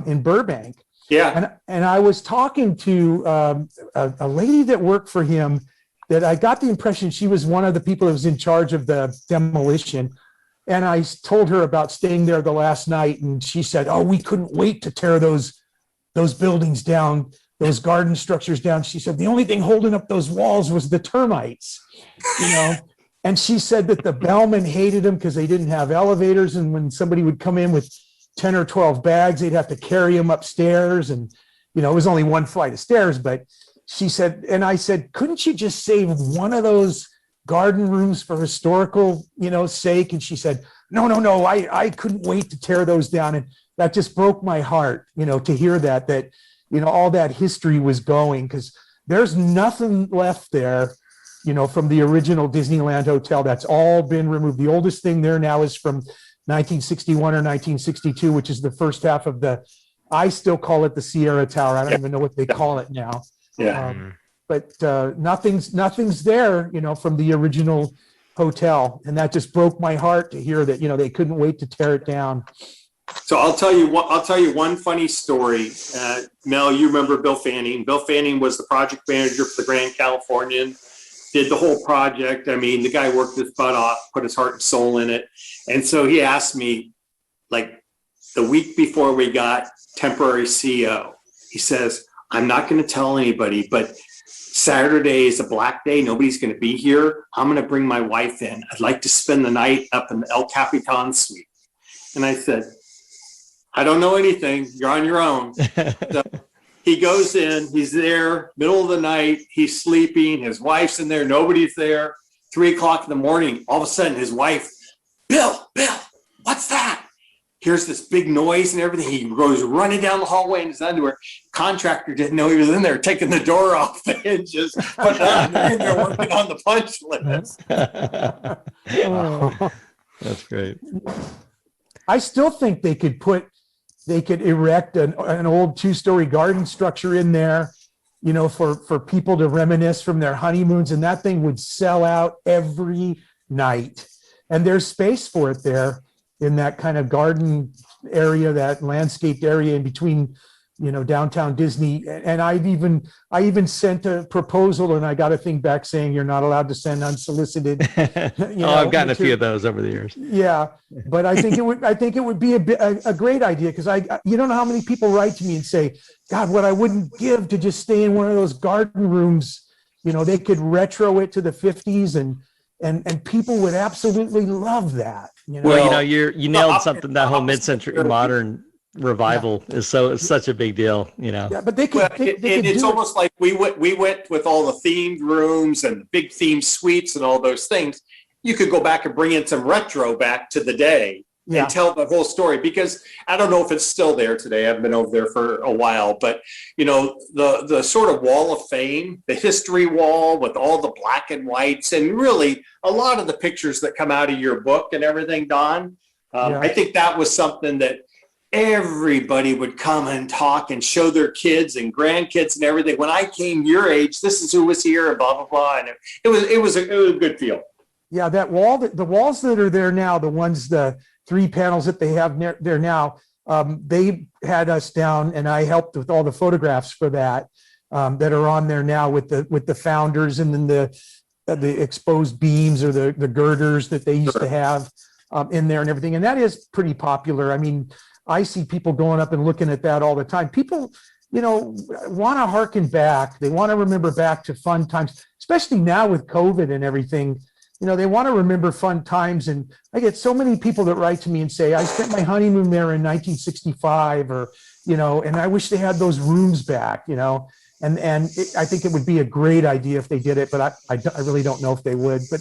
in Burbank. Yeah. And I was talking to a lady that worked for him that I got the impression she was one of the people that was in charge of the demolition. And I told her about staying there the last night. And she said, "Oh, we couldn't wait to tear those buildings down, those garden structures down." She said, "The only thing holding up those walls was the termites, And she said that the bellmen hated them because they didn't have elevators. And when somebody would come in with 10 or 12 bags, they'd have to carry them upstairs. And, it was only one flight of stairs. But she said, and I said, couldn't you just save one of those garden rooms for historical, sake? And she said, no, I couldn't wait to tear those down. And that just broke my heart, to hear that, all that history was going, because there's nothing left there, from the original Disneyland Hotel. That's all been removed. The oldest thing there now is from 1961 or 1962, which is the first half of I still call it the Sierra Tower. I don't even know what they call it now. Yeah. But nothing's there, from the original hotel. And that just broke my heart to hear that, they couldn't wait to tear it down. So I'll tell you one funny story. Mel, you remember Bill Fanning. Bill Fanning was the project manager for the Grand Californian, did the whole project. I mean, the guy worked his butt off, put his heart and soul in it. And so he asked me, like the week before we got temporary CEO, he says, "I'm not going to tell anybody, but Saturday is a black day. Nobody's going to be here. I'm going to bring my wife in. I'd like to spend the night up in the El Capitan suite." And I said, I don't know anything. You're on your own. So he goes in, he's there, middle of the night, he's sleeping, his wife's in there, nobody's there. 3:00 in the morning, all of a sudden his wife, Bill, what's that? Here's this big noise and everything. He goes running down the hallway in his underwear. Contractor didn't know he was in there, taking the door off the hinges, but they're in there working on the punch list. That's great. I still think they could erect an old 2-story garden structure in there, for people to reminisce from their honeymoons, and that thing would sell out every night. And there's space for it there in that kind of garden area, that landscaped area in between, downtown Disney. And I even sent a proposal, and I got a thing back saying you're not allowed to send unsolicited. I've gotten a few of those over the years. Yeah, but I think it would be a great idea, because you don't know how many people write to me and say, God, what I wouldn't give to just stay in one of those garden rooms. They could retro it to the 50s, and people would absolutely love that. Well, you nailed something. That whole mid-century modern revival is such a big deal. Yeah, but they could. It's almost like we went with all the themed rooms and big themed suites and all those things. You could go back and bring in some retro back to the day and tell the whole story, because I don't know if it's still there today. I haven't been over there for a while, but the sort of wall of fame, the history wall with all the black and whites, and really a lot of the pictures that come out of your book and everything, Don. I think that was something that everybody would come and talk and show their kids and grandkids and everything. When I came your age, this is who was here, and blah blah blah, and it was a good feel. Yeah, that wall, the walls that are there now, the 3 panels that they have there now, they had us down, and I helped with all the photographs for that are on there now with the founders, and then the exposed beams or the girders that they used to have in there and everything. And that is pretty popular. I mean, I see people going up and looking at that all the time. People, want to harken back. They want to remember back to fun times, especially now with COVID and everything. They want to remember fun times. And I get so many people that write to me and say, I spent my honeymoon there in 1965, or, and I wish they had those rooms back, I think it would be a great idea if they did it, but I really don't know if they would. But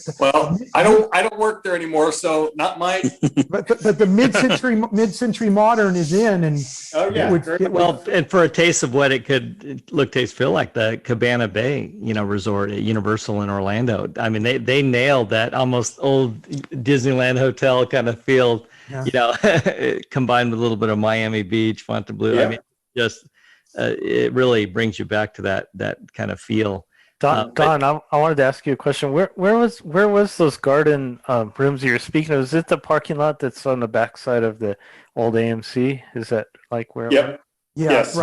I don't work there anymore, so not mine. but the mid-century modern is in, and and for a taste of what it could look, taste, feel like, the Cabana Bay, resort at Universal in Orlando. I mean, they nailed that almost old Disneyland Hotel kind of feel, combined with a little bit of Miami Beach, Fontainebleau. Yeah. I mean, just. It really brings you back to that kind of feel. Don, I wanted to ask you a question. Where was those garden rooms you were speaking of? Is it the parking lot that's on the backside of the old AMC? Is that like where? Yep. Yeah, yes.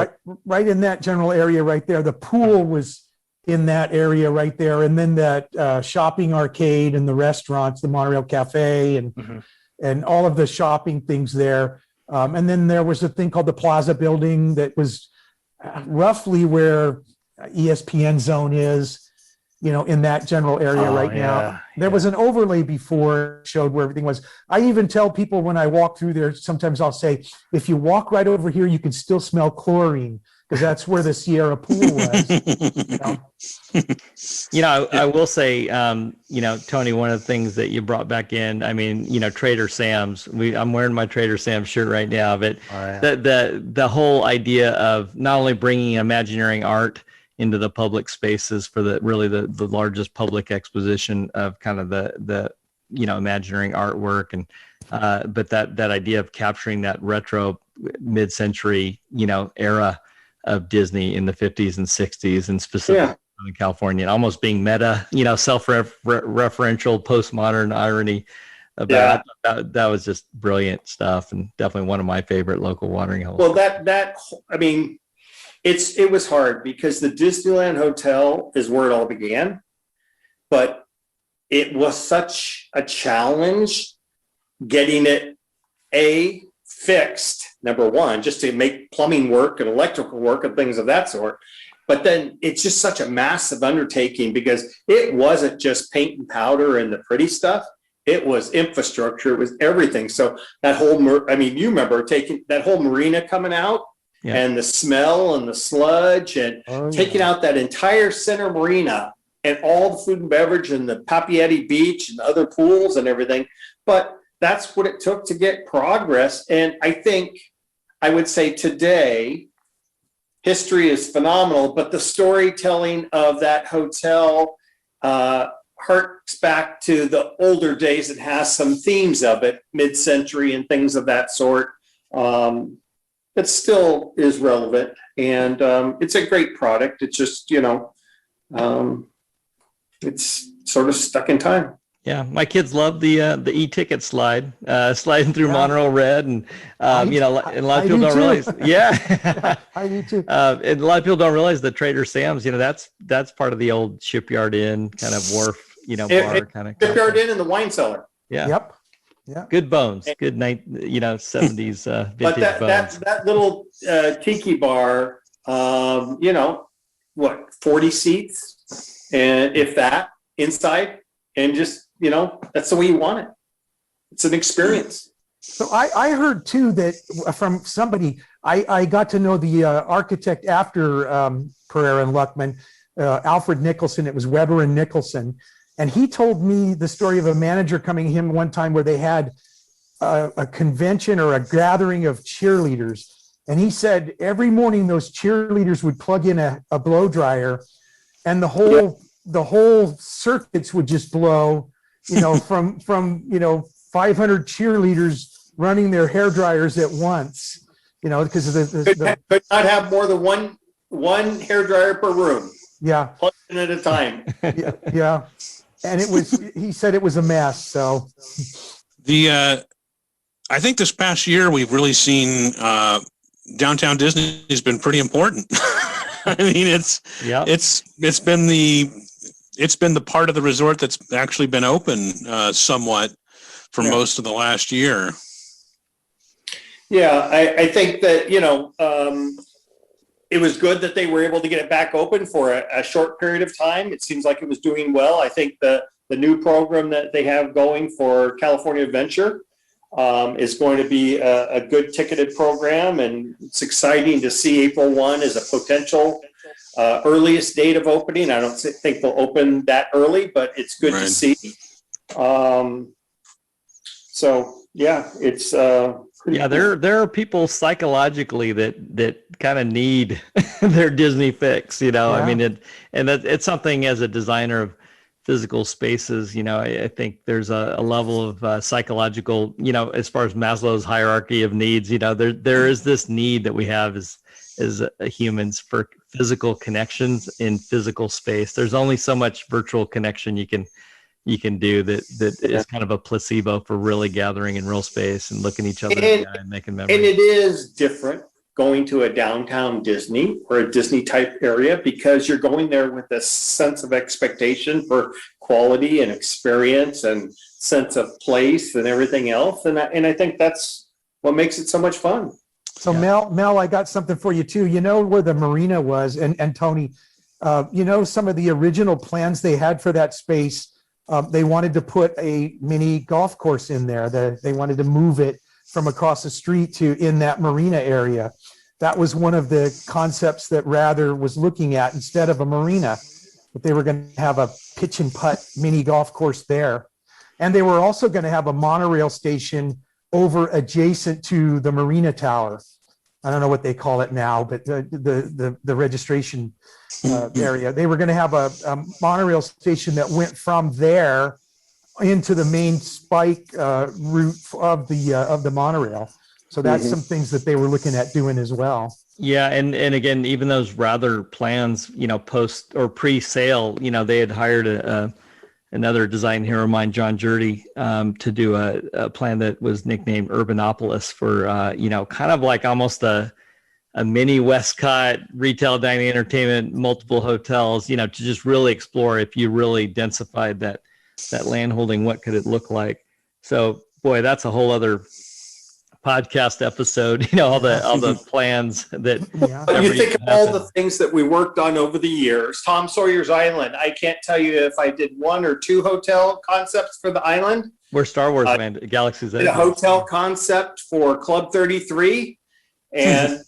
Right in that general area right there. The pool was in that area right there, and then that shopping arcade and the restaurants, the Monorail Cafe, and all of the shopping things there. And then there was a thing called the Plaza Building that was roughly where ESPN Zone is, in that general area now. There was an overlay before showed where everything was. I even tell people when I walk through there, sometimes I'll say, if you walk right over here, you can still smell chlorine, because that's where the Sierra pool was. I will say, Tony, one of the things that you brought back in, I mean, Trader Sam's, I'm wearing my Trader Sam's shirt right now, but the whole idea of not only bringing Imagineering art into the public spaces for the largest public exposition of kind of the Imagineering artwork, and but that idea of capturing that retro mid-century era of Disney in the 50s and 60s, and specifically in California, almost being meta, self-referential postmodern irony about that was just brilliant stuff, and definitely one of my favorite local watering holes. Well, it was hard, because the Disneyland Hotel is where it all began, but it was such a challenge getting it fixed, number one, just to make plumbing work and electrical work and things of that sort. But then it's just such a massive undertaking, because it wasn't just paint and powder and the pretty stuff. it was infrastructure, it was everything. So that whole, you remember taking that whole marina coming out and the smell and the sludge and taking out that entire center marina and all the food and beverage and the Papieti Beach and other pools and everything. But that's what it took to get progress. And I think I would say today, history is phenomenal, but the storytelling of that hotel harks back to the older days. It has some themes of it, mid-century and things of that sort. It still is relevant, and it's a great product. It's just, it's sort of stuck in time. Yeah, my kids love the e-ticket sliding through Monorail Red, and and a lot of people don't realize. Yeah, I do too. And a lot of people don't realize that Trader Sam's, that's part of the old Shipyard Inn kind of wharf, bar kind of. Shipyard Inn and the wine cellar. Yeah. Yep. Yeah. Good bones. Good night. 70s vintage but bones. that little tiki bar, 40 seats, and if that inside, and just. That's the way you want it. It's an experience. So I heard too that from somebody, I got to know the architect after Pereira and Luckman, Alfred Nicholson. It was Weber and Nicholson. And he told me the story of a manager coming to him one time where they had a convention or a gathering of cheerleaders. And he said every morning those cheerleaders would plug in a blow dryer and the whole circuits would just blow. From 500 cheerleaders running their hair dryers at once, because of the could not have more than one hair dryer per room. Yeah, plugged in at a time. yeah, and he said it was a mess. So I think this past year we've really seen downtown Disney has been pretty important. I mean, it's been the part of the resort that's actually been open somewhat for most of the last year. Yeah, I think that, it was good that they were able to get it back open for a short period of time. It seems like it was doing well. I think the new program that they have going for California Adventure is going to be a good ticketed program. And it's exciting to see April 1 as a potential earliest date of opening. I don't think they'll open that early, but it's good to see. So yeah, it's there are people psychologically that kind of need their Disney fix, I mean, it's something as a designer of physical spaces, I think there's a level of psychological, as far as Maslow's hierarchy of needs, there is this need that we have as humans for physical connections in physical space. There's only so much virtual connection you can do that is kind of a placebo for really gathering in real space and looking each other in the eye and making memories. And it is different going to a downtown Disney or a Disney type area because you're going there with a sense of expectation for quality and experience and sense of place and everything else. And I think that's what makes it so much fun. So Mel, I got something for you too. Where the marina was, and Tony, some of the original plans they had for that space, they wanted to put a mini golf course in there. They wanted to move it from across the street to in that marina area. That was one of the concepts that Rather was looking at instead of a marina, but they were going to have a pitch and putt mini golf course there. And they were also going to have a monorail station over adjacent to the Marina Tower. I don't know what they call it now, but the registration area. They were going to have a monorail station that went from there into the main spike route of the monorail. So that's some things that they were looking at doing as well. Yeah, and again, even those Rather plans, post or pre-sale, they had hired another design hero of mine, John Jurdy, to do a plan that was nicknamed Urbanopolis for, kind of like almost a mini Westcott retail, dining, entertainment, multiple hotels, to just really explore if you really densified that land holding, what could it look like? So, boy, that's a whole other podcast episode, all the plans that you think of all the things that we worked on over the years. Tom Sawyer's Island, I can't tell you if I did 1 or 2 hotel concepts for the island, We're Star Wars man, Galaxy's Edge. Did a hotel concept for Club 33. And,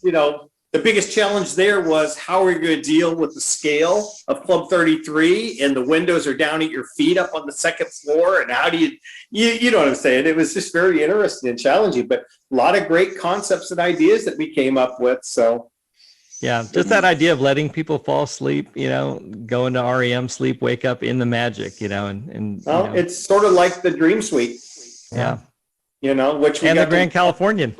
the biggest challenge there was how are you going to deal with the scale of Club 33 and the windows are down at your feet up on the second floor. And how do you know what I'm saying? It was just very interesting and challenging, but a lot of great concepts and ideas that we came up with. So, yeah, just that idea of letting people fall asleep, go into REM sleep, wake up in the magic, it's sort of like the Dream Suite. Yeah. Which we and the Grand Californian.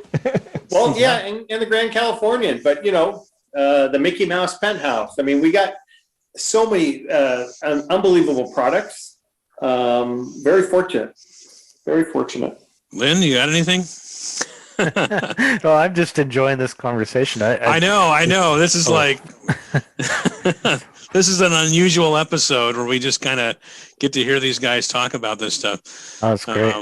Well, yeah, and the Grand Californian, but the Mickey Mouse penthouse. I mean, we got so many unbelievable products. Very fortunate. Lynn, you got anything? Well, I'm just enjoying this conversation. I know. This is like this is an unusual episode where we just kind of get to hear these guys talk about this stuff. Oh, that's great.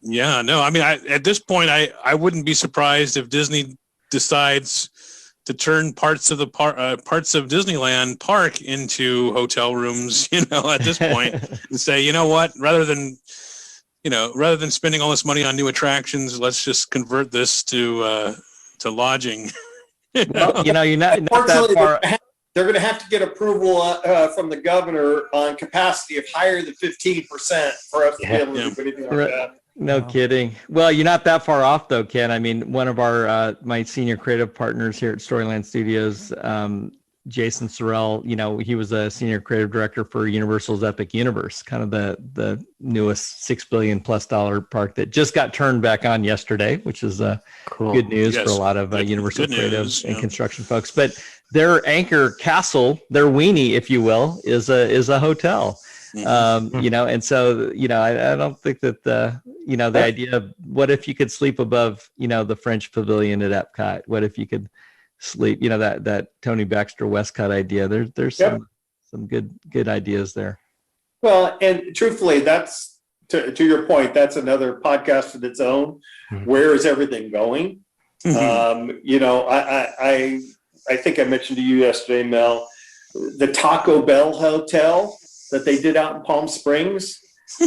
Yeah, no, I mean, at this point, I wouldn't be surprised if Disney decides to turn parts of Disneyland Park into hotel rooms, at this point, and say, you know what, rather than spending all this money on new attractions, let's just convert this to lodging. Well, you're not that far. They're going to have to get approval from the governor on capacity of higher than 15% for us to be able to do anything like that. No kidding. Well, you're not that far off though, Ken. I mean, one of our my senior creative partners here at Storyland Studios, Jason Sorrell, he was a senior creative director for Universal's Epic Universe, kind of the newest $6 billion plus park that just got turned back on yesterday, which is cool. Good news for a lot of Universal creative and construction folks. But their anchor castle, their weenie, if you will, is a hotel. And so, I don't think that the idea of what if you could sleep above, the French Pavilion at Epcot? What if you could sleep, that Tony Baxter Westcott idea? There's some good ideas there. Well, and truthfully, that's to your point, that's another podcast of its own. Where is everything going? I think I mentioned to you yesterday, Mel, the Taco Bell Hotel that they did out in Palm Springs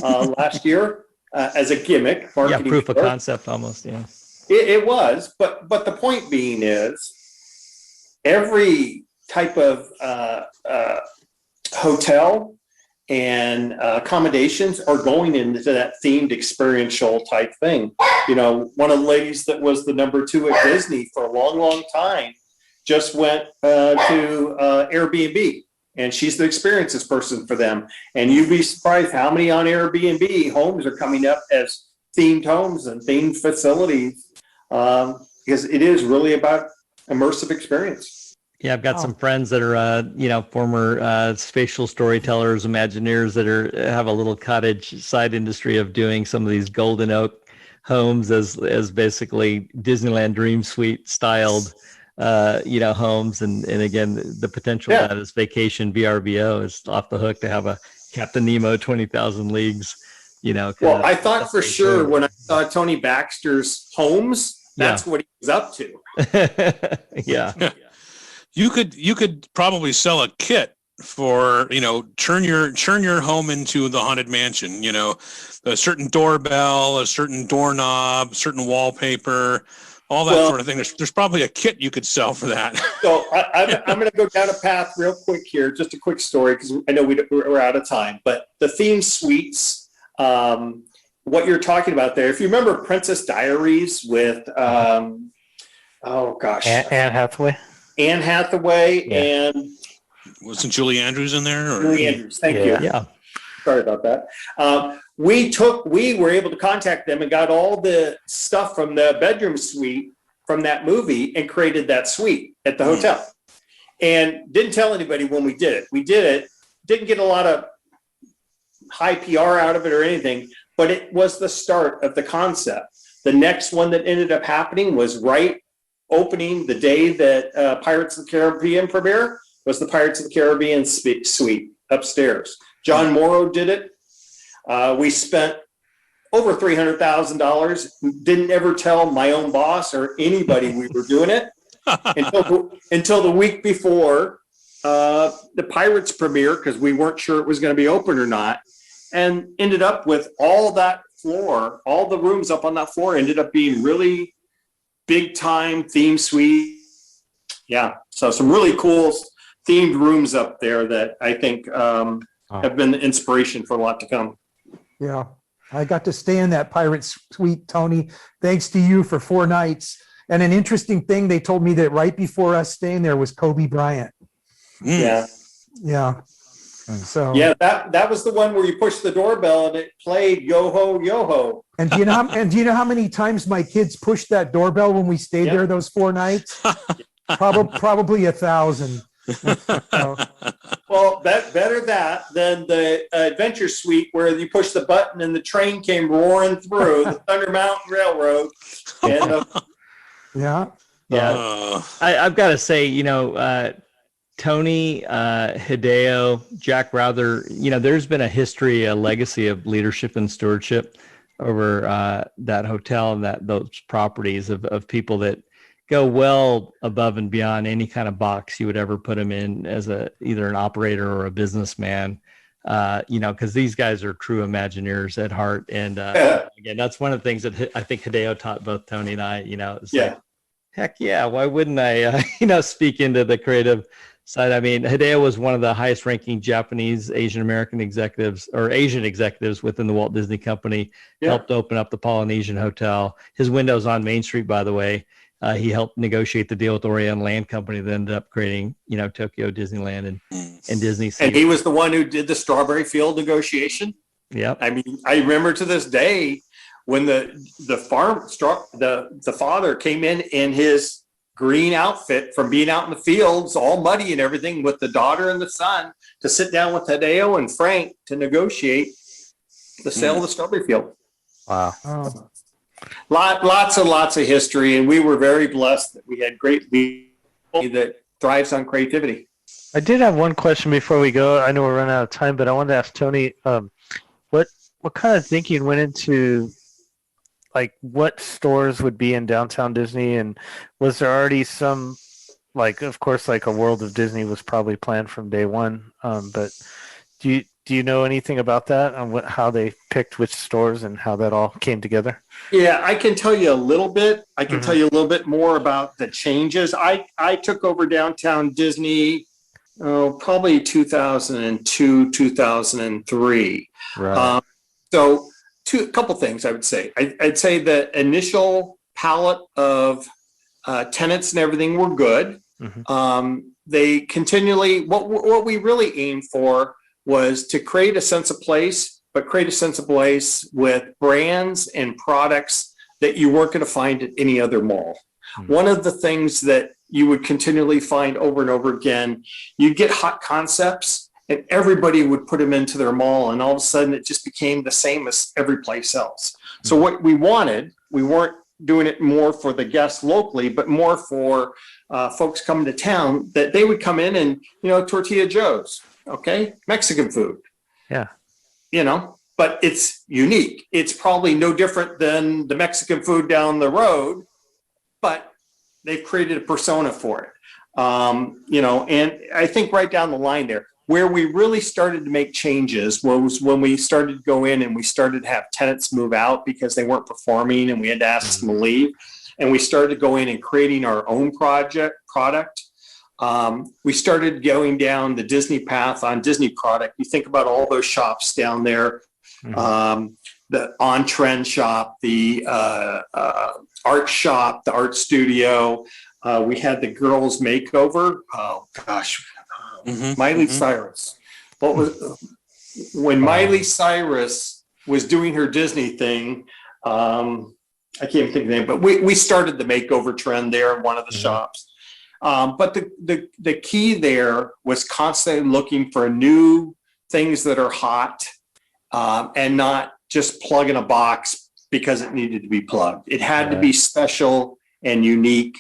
last year as a gimmick. Marketing proof of concept almost, yeah. It was, but the point being is every type of hotel and accommodations are going into that themed experiential type thing. One of the ladies that was the number 2 at Disney for a long, long time just went to Airbnb, and she's the experiences person for them. And you'd be surprised how many on Airbnb homes are coming up as themed homes and themed facilities, because it is really about immersive experience. Yeah, I've got some friends that are, former spatial storytellers, Imagineers that have a little cottage side industry of doing some of these Golden Oak homes as basically Disneyland Dream Suite styled, homes. And again, the potential of that is vacation VRBO is off the hook to have a Captain Nemo 20,000 Leagues, Well, I thought for sure when I saw Tony Baxter's homes, that's what he was up to. Yeah. You could probably sell a kit for, turn your home into the Haunted Mansion, a certain doorbell, a certain doorknob, certain wallpaper, all that sort of thing. There's probably a kit you could sell for that. So I'm going to go down a path real quick here, just a quick story, because I know we're out of time, but the theme suites, what you're talking about there, if you remember Princess Diaries with, Anne Hathaway. Anne Hathaway and wasn't Julie Andrews in there? Julie Andrews, thank you. Yeah. Sorry about that. We were able to contact them and got all the stuff from the bedroom suite from that movie and created that suite at the hotel. And didn't tell anybody when we did it. We did it, didn't get a lot of high PR out of it or anything, but it was the start of the concept. The next one that ended up happening was opening the day that Pirates of the Caribbean premiere was the Pirates of the Caribbean suite upstairs. John Morrow did it. We spent over $300,000. Didn't ever tell my own boss or anybody we were doing it until the week before the Pirates premiere, because we weren't sure it was going to be open or not. and ended up with all that floor, all the rooms up on that floor ended up being really big time theme suite. Yeah. So some really cool themed rooms up there that I think have been the inspiration for a lot to come. Yeah. I got to stay in that pirate suite, Tony, thanks to you for 4 nights. And an interesting thing, they told me that right before us staying there was Kobe Bryant. Yeah. Yeah. So yeah, that was the one where you push the doorbell and it played Yo Ho Yo Ho. And do you know how many times my kids pushed that doorbell when we stayed there those 4 nights? Probably 1,000. So. Well, better that than the Adventure Suite where you push the button and the train came roaring through the Thunder Mountain Railroad. And, I've got to say, Tony, Hideo, Jack Rather, there's been a history, a legacy of leadership and stewardship over that hotel and those properties of people that go well above and beyond any kind of box you would ever put them in as either an operator or a businessman, because these guys are true Imagineers at heart. And again, that's one of the things that I think Hideo taught both Tony and I, it's like, heck yeah, why wouldn't I, speak into the creative side? I mean, Hideo was one of the highest ranking Japanese Asian American executives or Asian executives within the Walt Disney Company, helped open up the Polynesian Hotel. His window's on Main Street, by the way. He helped negotiate the deal with Orion Land Company that ended up creating, Tokyo Disneyland and Disney Sea. And he was the one who did the strawberry field negotiation. Yeah. I mean, I remember to this day when the father came in his green outfit from being out in the fields, all muddy and everything, with the daughter and the son to sit down with Hideo and Frank to negotiate the sale of the strawberry field. Wow. Lots and lots of history, and we were very blessed that we had great leaders that thrives on creativity. I did have one question before we go. I know we're running out of time, but I wanted to ask Tony, what kind of thinking went into like what stores would be in downtown Disney, and was there already some, like, of course, like a World of Disney was probably planned from day one, but do you know anything about that and how they picked which stores and how that all came together? Yeah, I can tell you a little bit. I can tell you a little bit more about the changes. I took over downtown Disney, probably 2002, 2003. Right. So a couple things I would say. I'd say the initial palette of tenants and everything were good. They continually, what we really aimed for was to create a sense of place, but create a sense of place with brands and products that you weren't going to find at any other mall. One of the things that you would continually find over and over again, you'd get hot concepts and everybody would put them into their mall, and all of a sudden it just became the same as every place else. So what we wanted, we weren't doing it more for the guests locally, but more for folks coming to town, that they would come in and, Tortilla Joe's. Okay, Mexican food. Yeah. But it's unique. It's probably no different than the Mexican food down the road, but they've created a persona for it. And I think right down the line there, where we really started to make changes was when we started to go in and we started to have tenants move out because they weren't performing and we had to ask them to leave. And we started to go in and creating our own product. We started going down the Disney path on Disney product. You think about all those shops down there, the On Trend shop, the art shop, the art studio. We had the girls makeover. Oh gosh, Miley Cyrus. When Miley Cyrus was doing her Disney thing? I can't even think of the name, but we started the makeover trend there in one of the shops. But the key there was constantly looking for new things that are hot and not just plug in a box because it needed to be plugged. It had to be special and unique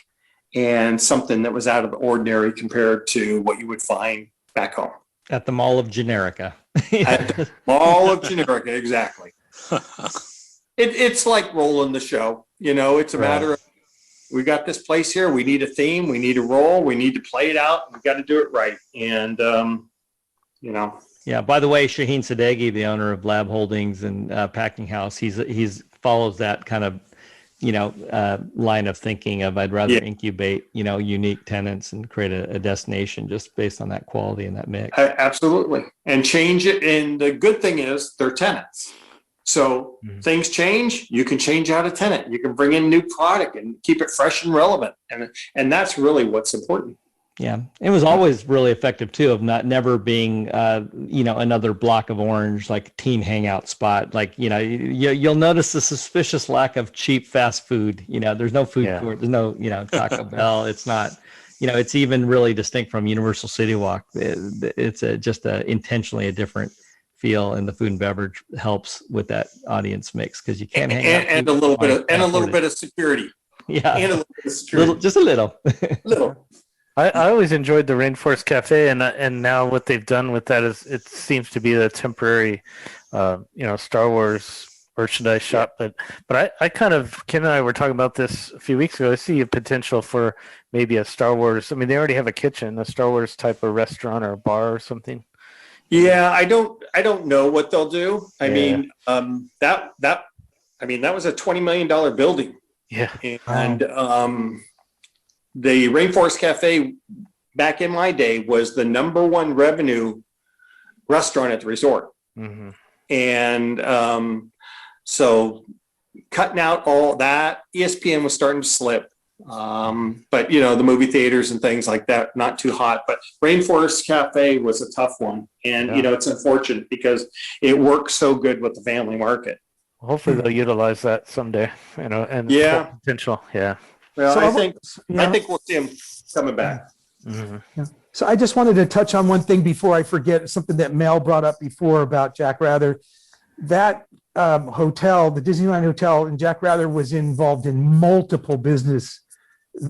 and something that was out of the ordinary compared to what you would find back home. At the Mall of Generica. At the Mall of Generica, exactly. It's like rolling the show. It's a matter of, we got this place here. We need a theme. We need a role. We need to play it out. We got to do it right. And, Yeah. By the way, Shaheen Sadeghi, the owner of Lab Holdings and Packing House, he's follows that kind of, line of thinking of I'd rather incubate, unique tenants and create a destination just based on that quality and that mix. Absolutely. And change it. And the good thing is they're tenants. So things change. You can change out a tenant. You can bring in new product and keep it fresh and relevant. And that's really what's important. Yeah, it was always really effective too, of never being, another block of orange, like teen hangout spot. Like, you'll notice the suspicious lack of cheap fast food. There's no food court, there's no, Taco Bell. It's not, it's even really distinct from Universal City Walk. It's just intentionally a different feel, and the food and beverage helps with that audience mix because you can't hang out and a little bit of security. Yeah, and a little bit of security. Just a little. Little. I always enjoyed the Rainforest Cafe, and now what they've done with that is it seems to be the temporary, Star Wars merchandise shop. But I kind of, Kim and I were talking about this a few weeks ago. I see a potential for maybe a Star Wars. I mean, they already have a kitchen, a Star Wars type of restaurant or a bar or something. Yeah, I don't know what they'll do. I mean, that was a $20 million building. Yeah, and the Rainforest Cafe back in my day was the #1 revenue restaurant at the resort. Mm-hmm. And so cutting out all that, ESPN was starting to slip. But, the movie theaters and things like that, not too hot. But Rainforest Cafe was a tough one. And, it's unfortunate because it works so good with the family market. Hopefully they'll utilize that someday, and potential. Yeah. Well, So I think we'll see him coming back. Mm-hmm. Yeah. So I just wanted to touch on one thing before I forget, something that Mel brought up before about Jack Rather. That hotel, the Disneyland Hotel, and Jack Rather was involved in multiple business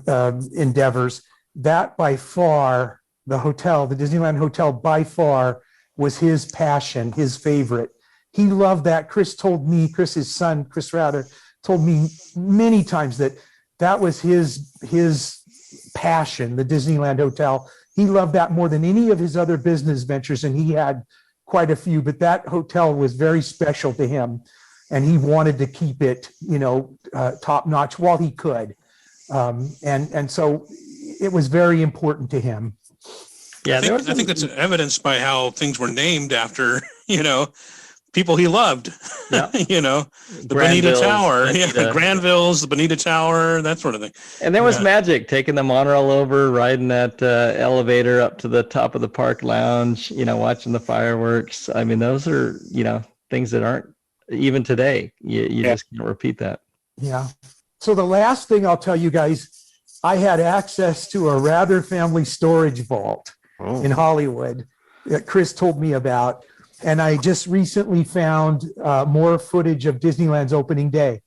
endeavors. That by far, the Disneyland Hotel by far was his passion, his favorite. He loved that. Chris's son, Chris Rather, told me many times that was his passion, the Disneyland Hotel. He loved that more than any of his other business ventures, and he had quite a few, but that hotel was very special to him, and he wanted to keep it, top notch while he could. And so it was very important to him. Yeah, I think that's evidenced by how things were named after, people he loved. Yeah. The Bonita Tower, Granville's, the Bonita Tower, that sort of thing. And there was magic, taking the monorail over, riding that elevator up to the top of the park lounge, watching the fireworks. I mean, those are, things that aren't even today. You just can't repeat that. Yeah. So the last thing I'll tell you guys, I had access to a Rather family storage vault in Hollywood that Chris told me about. And I just recently found more footage of Disneyland's opening day,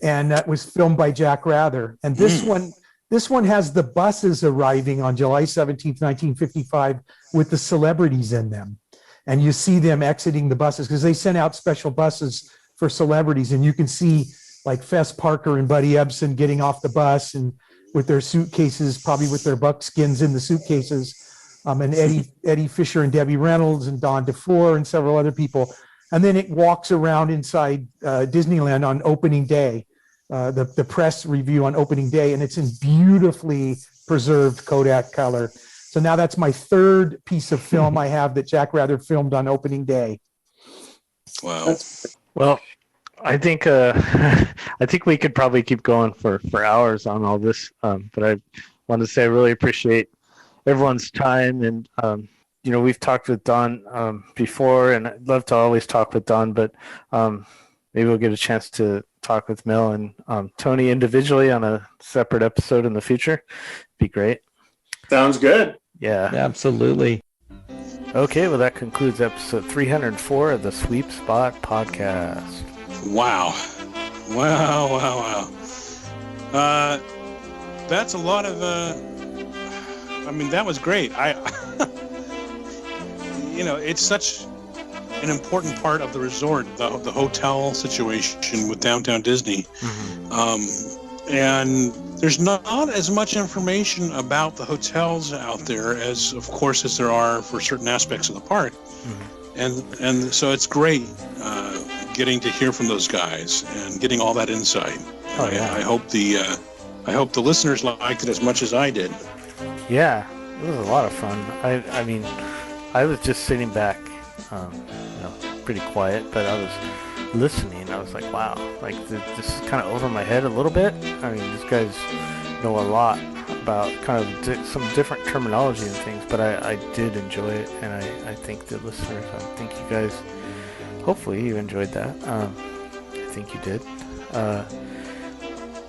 and that was filmed by Jack Rather. And this one has the buses arriving on July 17th, 1955, with the celebrities in them. And you see them exiting the buses because they sent out special buses for celebrities. And you can see like Fess Parker and Buddy Ebsen getting off the bus and with their suitcases, probably with their buckskins in the suitcases. And Eddie Fisher and Debbie Reynolds and Don DeFore and several other people. And then it walks around inside Disneyland on opening day, the press review on opening day, and it's in beautifully preserved Kodak color. So now that's my third piece of film I have that Jack Rather filmed on opening day. Wow. Well, I think we could probably keep going for hours on all this, but I want to say I really appreciate everyone's time, and we've talked with Don before, and I'd love to always talk with Don, but maybe we'll get a chance to talk with Mel and Tony individually on a separate episode in the future. Be great. Sounds good. Yeah, absolutely. Okay, well, that concludes episode 304 of the Sweep Spot podcast. Wow. That's a lot of that was great. It's such an important part of the resort, the hotel situation with Downtown Disney. Mm-hmm. And there's not as much information about the hotels out there as, of course, as there are for certain aspects of the park. And so it's great getting to hear from those guys and getting all that insight. Oh, yeah. I hope the listeners liked it as much as I did. Yeah, it was a lot of fun. I mean, I was just sitting back, pretty quiet, but I was listening. I was like, wow, like this is kind of over my head a little bit. I mean, these guys know a lot about kind of some different terminology and things, but I did enjoy it, and I think the listeners, I think you guys, hopefully you enjoyed that. I think you did.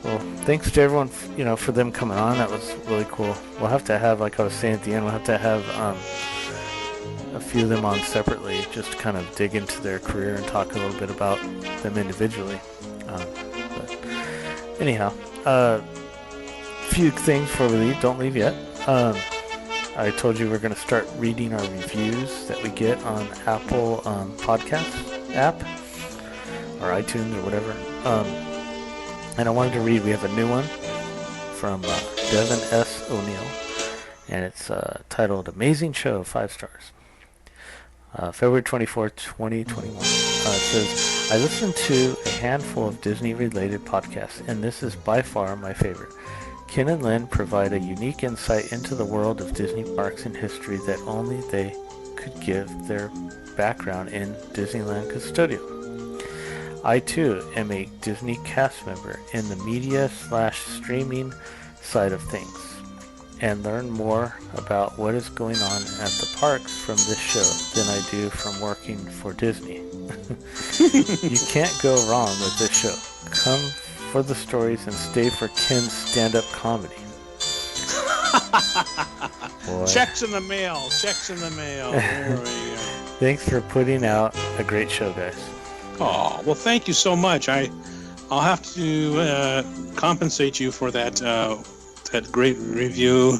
Well, thanks to everyone, for them coming on. That was really cool. We'll have to have, like I was saying at the end, we'll have to have a few of them on separately, just to kind of dig into their career and talk a little bit about them individually. But anyhow, few things before we leave. Don't leave yet. I told you we're going to start reading our reviews that we get on Apple Podcast app or iTunes or whatever. And I wanted to read, we have a new one from Devin S. O'Neill, and it's titled Amazing Show, 5 stars. February 24th, 2021. It says, I listen to a handful of Disney-related podcasts, and this is by far my favorite. Ken and Lynn provide a unique insight into the world of Disney parks and history that only they could give their background in Disneyland Custodial. I, too, am a Disney cast member in the media/streaming side of things, and learn more about what is going on at the parks from this show than I do from working for Disney. You can't go wrong with this show. Come for the stories and stay for Ken's stand-up comedy. Checks in the mail. There we go. Thanks for putting out a great show, guys. Oh, well, thank you so much. I'll have to compensate you for that great review.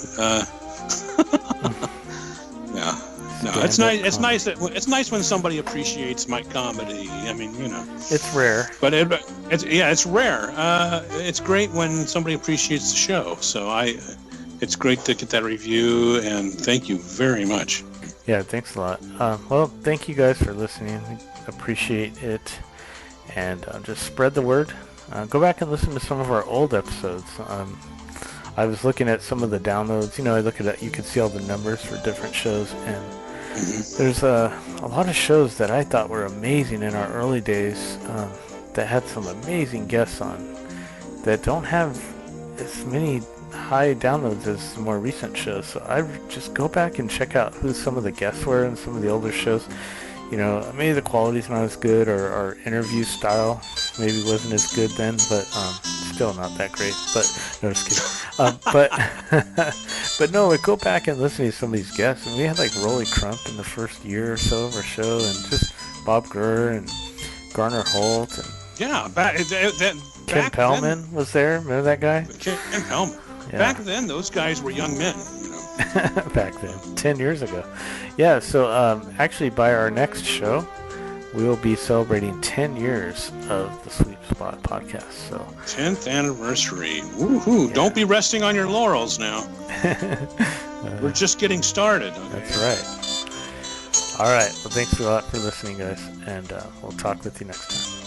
Yeah. No, it's nice. It's nice when somebody appreciates my comedy. I mean, it's rare, but it's rare. It's great when somebody appreciates the show. So it's great to get that review, and thank you very much. Yeah, thanks a lot. Well, thank you guys for listening. We appreciate it, and just spread the word. Go back and listen to some of our old episodes. I was looking at some of the downloads. I look at it, you can see all the numbers for different shows, and there's a lot of shows that I thought were amazing in our early days that had some amazing guests on that don't have as many high downloads as the more recent shows. So I just go back and check out who some of the guests were in some of the older shows. Maybe the quality's not as good, or our interview style maybe wasn't as good then, but still not that great. But no, just kidding. But no, we go back and listen to some of these guests, and we had like Rolly Crump in the first year or so of our show, and just Bob Gurr and Garner Holt, and Ken Pellman was there. Remember that guy? Ken Pellman. Yeah. Back then, those guys were young men. Back then, 10 years ago. Yeah, so actually by our next show, we will be celebrating 10 years of the Sweet Spot podcast. So 10th anniversary. Woohoo! Yeah. Don't be resting on your laurels now. We're just getting started. Okay? That's right. All right. Well, thanks a lot for listening, guys, and we'll talk with you next time.